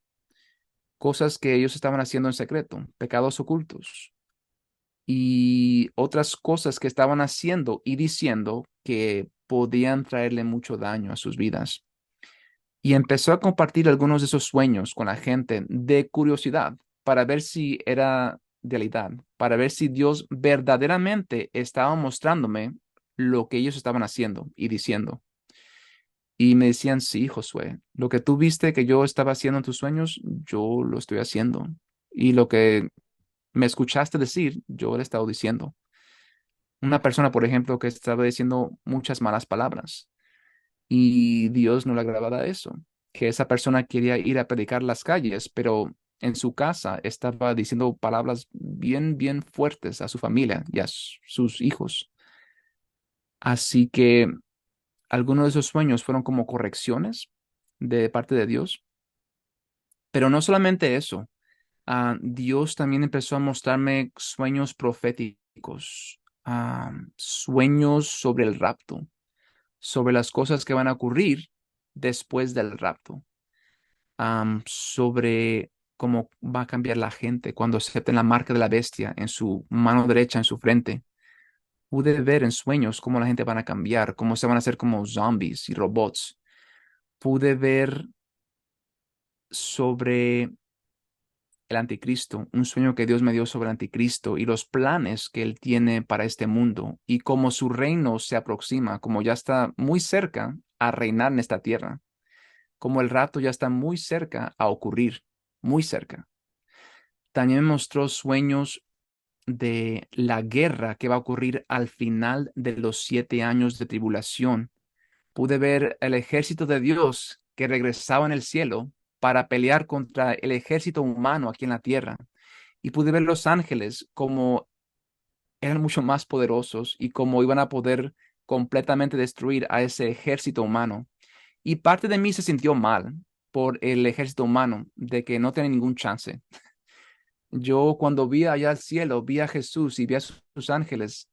cosas que ellos estaban haciendo en secreto, pecados ocultos y otras cosas que estaban haciendo y diciendo que podían traerle mucho daño a sus vidas. Y empezó a compartir algunos de esos sueños con la gente de curiosidad para ver si era realidad, para ver si Dios verdaderamente estaba mostrándome lo que ellos estaban haciendo y diciendo. Y me decían, sí, Josué, lo que tú viste que yo estaba haciendo en tus sueños, yo lo estoy haciendo. Y lo que me escuchaste decir, yo le he estado diciendo. Una persona, por ejemplo, que estaba diciendo muchas malas palabras y Dios no le agradaba eso, que esa persona quería ir a predicar las calles, pero en su casa estaba diciendo palabras bien, bien fuertes a su familia y a sus hijos. Así que algunos de esos sueños fueron como correcciones de parte de Dios, pero no solamente eso. Dios también empezó a mostrarme sueños proféticos, sueños sobre el rapto, sobre las cosas que van a ocurrir después del rapto, sobre cómo va a cambiar la gente cuando acepten la marca de la bestia en su mano derecha, en su frente. Pude ver en sueños cómo la gente van a cambiar, cómo se van a hacer como zombies y robots. Pude ver sobre el anticristo, un sueño que Dios me dio sobre el anticristo y los planes que él tiene para este mundo y cómo su reino se aproxima, como ya está muy cerca a reinar en esta tierra, como el rato ya está muy cerca a ocurrir, muy cerca. También me mostró sueños de la guerra que va a ocurrir al final de los 7 años de tribulación. Pude ver el ejército de Dios que regresaba en el cielo para pelear contra el ejército humano aquí en la tierra. Y pude ver los ángeles como eran mucho más poderosos y cómo iban a poder completamente destruir a ese ejército humano. Y parte de mí se sintió mal por el ejército humano, de que no tiene ningún chance. Yo cuando vi allá al cielo, vi a Jesús y vi a sus ángeles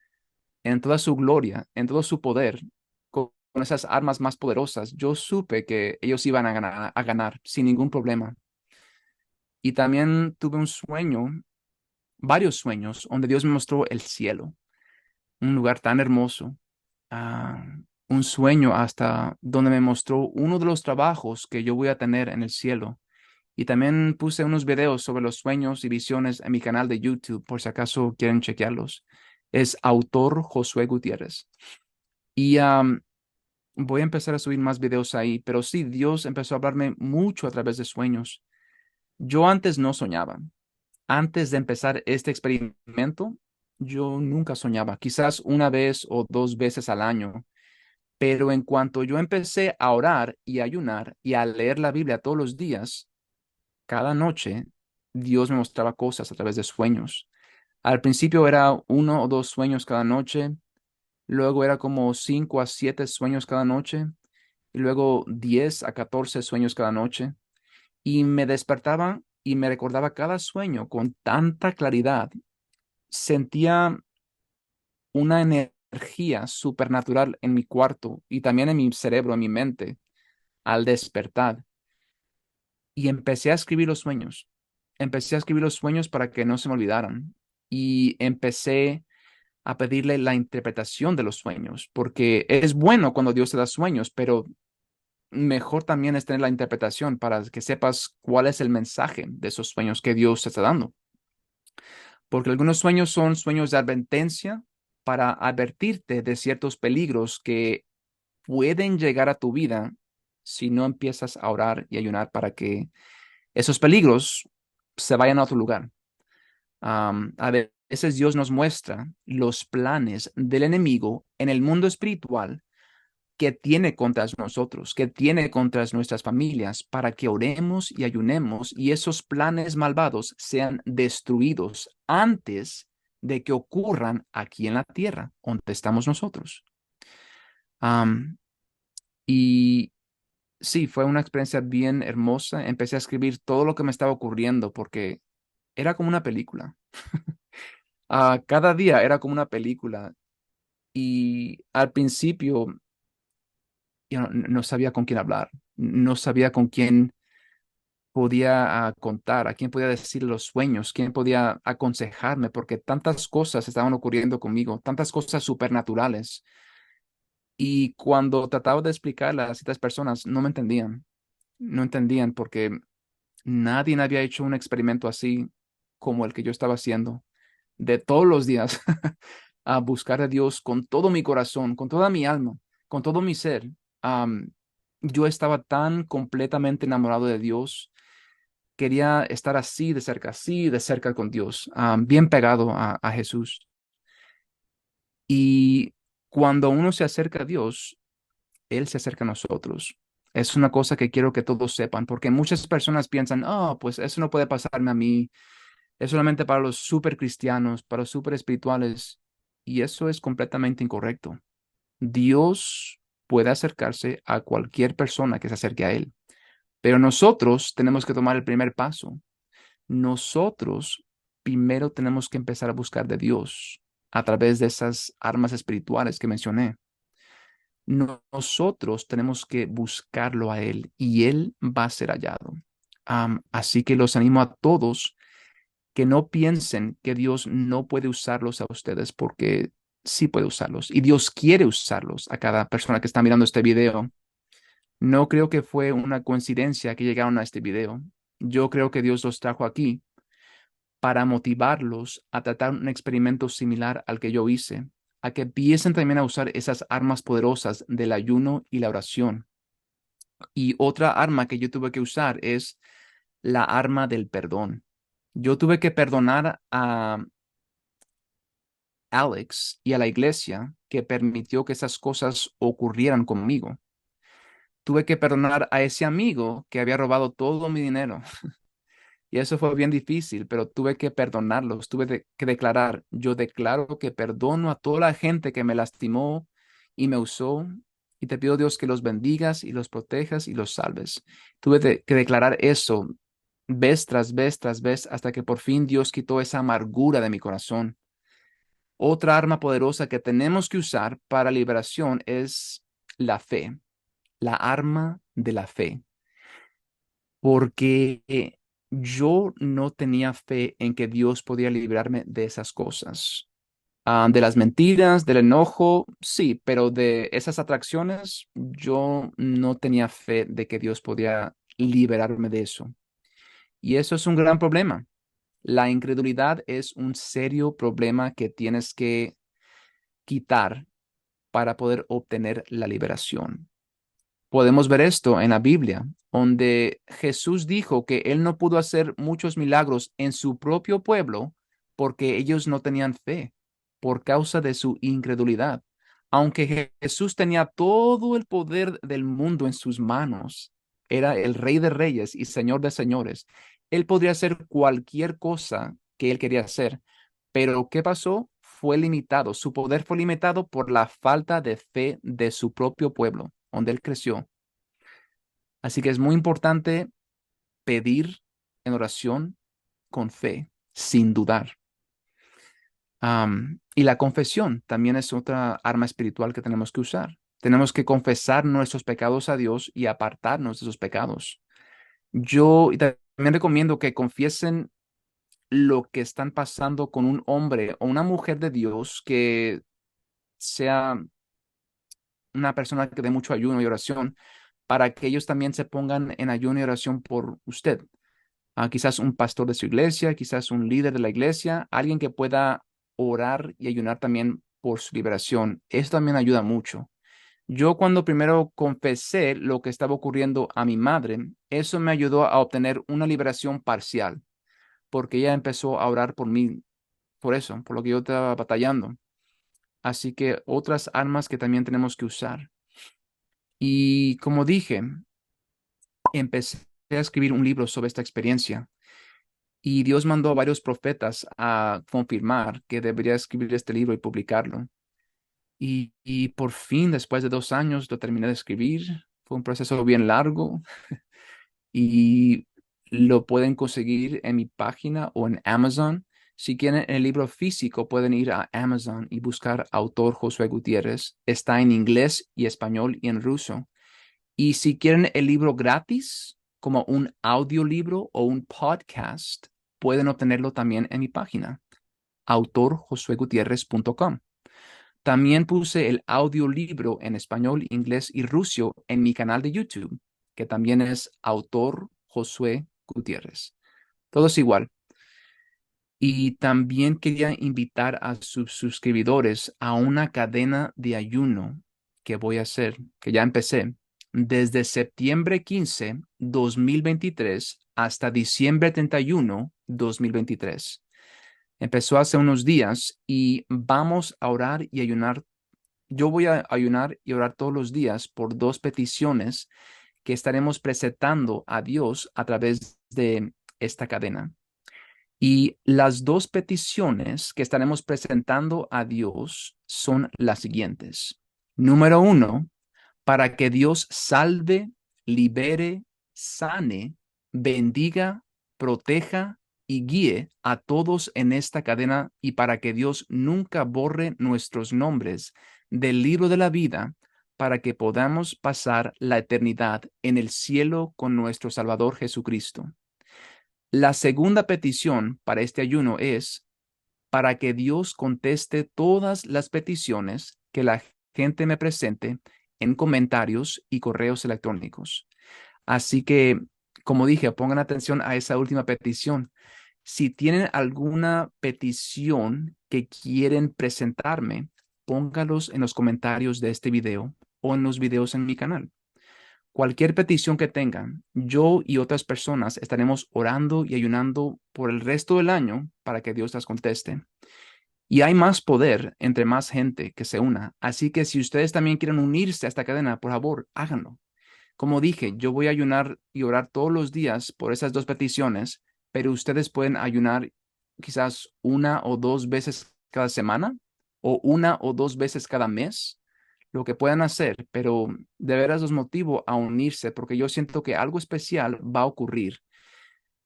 en toda su gloria, en todo su poder, con esas armas más poderosas, yo supe que ellos iban a ganar sin ningún problema. Y también tuve un sueño, varios sueños, donde Dios me mostró el cielo, un lugar tan hermoso, ah, un sueño hasta donde me mostró uno de los trabajos que yo voy a tener en el cielo. Y también puse unos videos sobre los sueños y visiones en mi canal de YouTube, por si acaso quieren chequearlos. Es autor Josué Gutiérrez. Y voy a empezar a subir más videos ahí, pero sí, Dios empezó a hablarme mucho a través de sueños. Yo antes no soñaba. Antes de empezar este experimento, yo nunca soñaba, quizás una vez o dos veces al año. Pero en cuanto yo empecé a orar y a ayunar y a leer la Biblia todos los días, cada noche, Dios me mostraba cosas a través de sueños. Al principio era uno o dos sueños cada noche, luego era como 5 a 7 sueños cada noche, y luego 10 a 14 sueños cada noche. Y me despertaba y me recordaba cada sueño con tanta claridad. Sentía una energía supernatural en mi cuarto y también en mi cerebro, en mi mente, al despertar. Y empecé a escribir los sueños. Empecé a escribir los sueños para que no se me olvidaran. Y empecé a pedirle la interpretación de los sueños, porque es bueno cuando Dios te da sueños, pero mejor también es tener la interpretación para que sepas cuál es el mensaje de esos sueños que Dios te está dando. Porque algunos sueños son sueños de advertencia para advertirte de ciertos peligros que pueden llegar a tu vida si no empiezas a orar y ayunar para que esos peligros se vayan a otro lugar. A veces Dios nos muestra los planes del enemigo en el mundo espiritual que tiene contra nosotros, que tiene contra nuestras familias, para que oremos y ayunemos y esos planes malvados sean destruidos antes de que ocurran aquí en la tierra, donde estamos nosotros. Am, y sí, fue una experiencia bien hermosa. Empecé a escribir todo lo que me estaba ocurriendo porque era como una película. Cada día era como una película y al principio yo no sabía con quién hablar, no sabía con quién podía contar, a quién podía decir los sueños, quién podía aconsejarme, porque tantas cosas estaban ocurriendo conmigo, tantas cosas supernaturales. Y cuando trataba de explicarle a ciertas personas, no me entendían, no entendían porque nadie había hecho un experimento así como el que yo estaba haciendo, de todos los días a buscar a Dios con todo mi corazón, con toda mi alma, con todo mi ser. Am, yo estaba tan completamente enamorado de Dios, quería estar así de cerca con Dios, bien pegado a Jesús. Y cuando uno se acerca a Dios, Él se acerca a nosotros. Es una cosa que quiero que todos sepan, porque muchas personas piensan, oh, pues eso no puede pasarme a mí, es solamente para los super cristianos, para los super espirituales. Y eso es completamente incorrecto. Dios puede acercarse a cualquier persona que se acerque a Él, pero nosotros tenemos que tomar el primer paso. Nosotros primero tenemos que empezar a buscar de Dios a través de esas armas espirituales que mencioné. Nosotros tenemos que buscarlo a Él y Él va a ser hallado. Así que los animo a todos que no piensen que Dios no puede usarlos a ustedes porque sí puede usarlos y Dios quiere usarlos a cada persona que está mirando este video. No creo que fue una coincidencia que llegaron a este video. Yo creo que Dios los trajo aquí para motivarlos a tratar un experimento similar al que yo hice, a que empiecen también a usar esas armas poderosas del ayuno y la oración. Y otra arma que yo tuve que usar es la arma del perdón. Yo tuve que perdonar a Alex y a la iglesia que permitió que esas cosas ocurrieran conmigo. Tuve que perdonar a ese amigo que había robado todo mi dinero. Y eso fue bien difícil, pero tuve que perdonarlos, que declarar, yo declaro que perdono a toda la gente que me lastimó y me usó, y te pido Dios que los bendigas y los protejas y los salves. Que declarar eso vez tras vez tras vez hasta que por fin Dios quitó esa amargura de mi corazón. Otra arma poderosa que tenemos que usar para liberación es la fe, la arma de la fe, porque yo no tenía fe en que Dios podía librarme de esas cosas. De las mentiras, del enojo, sí, pero de esas atracciones, yo no tenía fe de que Dios podía liberarme de eso. Y eso es un gran problema. La incredulidad es un serio problema que tienes que quitar para poder obtener la liberación. Podemos ver esto en la Biblia, donde Jesús dijo que él no pudo hacer muchos milagros en su propio pueblo porque ellos no tenían fe por causa de su incredulidad. Aunque Jesús tenía todo el poder del mundo en sus manos, era el Rey de Reyes y Señor de Señores. Él podría hacer cualquier cosa que él quería hacer, pero ¿qué pasó? Fue limitado. Su poder fue limitado por la falta de fe de su propio pueblo, donde él creció. Así que es muy importante pedir en oración con fe, sin dudar. Y la confesión también es otra arma espiritual que tenemos que usar. Tenemos que confesar nuestros pecados a Dios y apartarnos de esos pecados. Yo también recomiendo que confiesen lo que están pasando con un hombre o una mujer de Dios que sea una persona que dé mucho ayuno y oración, para que ellos también se pongan en ayuno y oración por usted. Quizás un pastor de su iglesia, quizás un líder de la iglesia, alguien que pueda orar y ayunar también por su liberación. Eso también ayuda mucho. Yo cuando primero confesé lo que estaba ocurriendo a mi madre, eso me ayudó a obtener una liberación parcial, porque ella empezó a orar por mí, por eso, por lo que yo estaba batallando. Así que otras armas que también tenemos que usar. Y como dije, empecé a escribir un libro sobre esta experiencia. Y Dios mandó a varios profetas a confirmar que debería escribir este libro y publicarlo. Y por fin, después de 2 años, lo terminé de escribir. Fue un proceso bien largo y lo pueden conseguir en mi página o en Amazon. Si quieren el libro físico, pueden ir a Amazon y buscar autor Josué Gutiérrez. Está en inglés y español y en ruso. Y si quieren el libro gratis, como un audiolibro o un podcast, pueden obtenerlo también en mi página, autorjosuegutierrez.com. También puse el audiolibro en español, inglés y ruso en mi canal de YouTube, que también es Autor Josué Gutiérrez. Todo es igual. Y también quería invitar a sus suscriptores a una cadena de ayuno que voy a hacer, que ya empecé, desde septiembre 15, 2023 hasta diciembre 31, 2023. Empezó hace unos días y vamos a orar y ayunar. Yo voy a ayunar y orar todos los días por dos peticiones que estaremos presentando a Dios a través de esta cadena. Y las dos peticiones que estaremos presentando a Dios son las siguientes. Número uno, para que Dios salve, libere, sane, bendiga, proteja y guíe a todos en esta cadena y para que Dios nunca borre nuestros nombres del libro de la vida para que podamos pasar la eternidad en el cielo con nuestro Salvador Jesucristo. La segunda petición para este ayuno es para que Dios conteste todas las peticiones que la gente me presente en comentarios y correos electrónicos. Así que, como dije, pongan atención a esa última petición. Si tienen alguna petición que quieren presentarme, póngalos en los comentarios de este video o en los videos en mi canal. Cualquier petición que tengan, yo y otras personas estaremos orando y ayunando por el resto del año para que Dios las conteste. Y hay más poder entre más gente que se una. Así que si ustedes también quieren unirse a esta cadena, por favor, háganlo. Como dije, yo voy a ayunar y orar todos los días por esas dos peticiones, pero ustedes pueden ayunar quizás una o dos veces cada semana o una o dos veces cada mes, lo que puedan hacer, pero de veras los motivo a unirse porque yo siento que algo especial va a ocurrir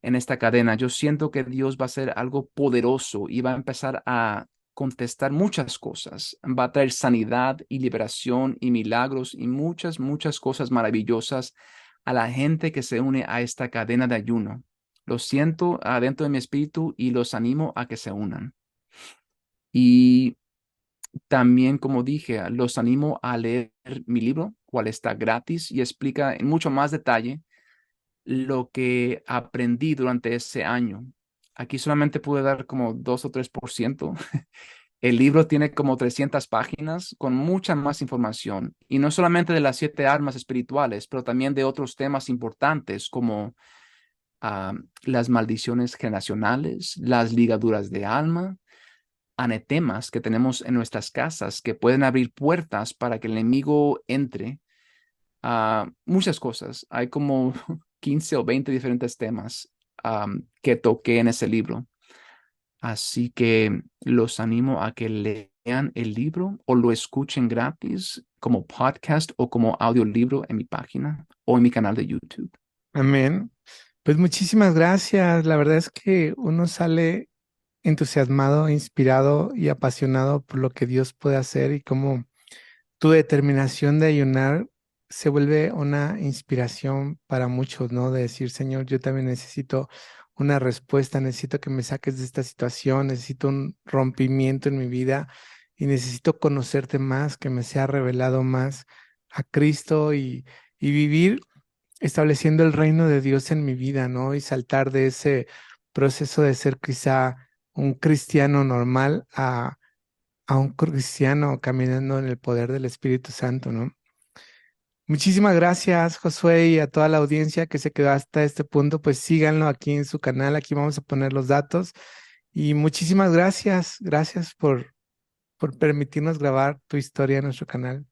en esta cadena. Yo siento que Dios va a hacer algo poderoso y va a empezar a contestar muchas cosas. Va a traer sanidad y liberación y milagros y muchas, muchas cosas maravillosas a la gente que se une a esta cadena de ayuno. Lo siento adentro de mi espíritu y los animo a que se unan. Y también, como dije, los animo a leer mi libro, cual está gratis y explica en mucho más detalle lo que aprendí durante ese año. Aquí solamente pude dar como 2 o 3%. El libro tiene como 300 páginas con mucha más información y no solamente de las 7 armas espirituales, pero también de otros temas importantes como las maldiciones generacionales, las ligaduras de alma, anetemas que tenemos en nuestras casas que pueden abrir puertas para que el enemigo entre. Muchas cosas. Hay como 15 o 20 diferentes temas que toqué en ese libro. Así que los animo a que lean el libro o lo escuchen gratis como podcast o como audiolibro en mi página o en mi canal de YouTube. Amén. Pues muchísimas gracias. La verdad es que uno sale entusiasmado, inspirado y apasionado por lo que Dios puede hacer y cómo tu determinación de ayunar se vuelve una inspiración para muchos, ¿no? De decir, Señor, yo también necesito una respuesta, necesito que me saques de esta situación, necesito un rompimiento en mi vida y necesito conocerte más, que me sea revelado más a Cristo y vivir estableciendo el reino de Dios en mi vida, ¿no? Y saltar de ese proceso de ser quizá un cristiano normal a un cristiano caminando en el poder del Espíritu Santo, ¿no? Muchísimas gracias, Josué, y a toda la audiencia que se quedó hasta este punto, pues síganlo aquí en su canal, aquí vamos a poner los datos. Y muchísimas gracias, gracias por permitirnos grabar tu historia en nuestro canal.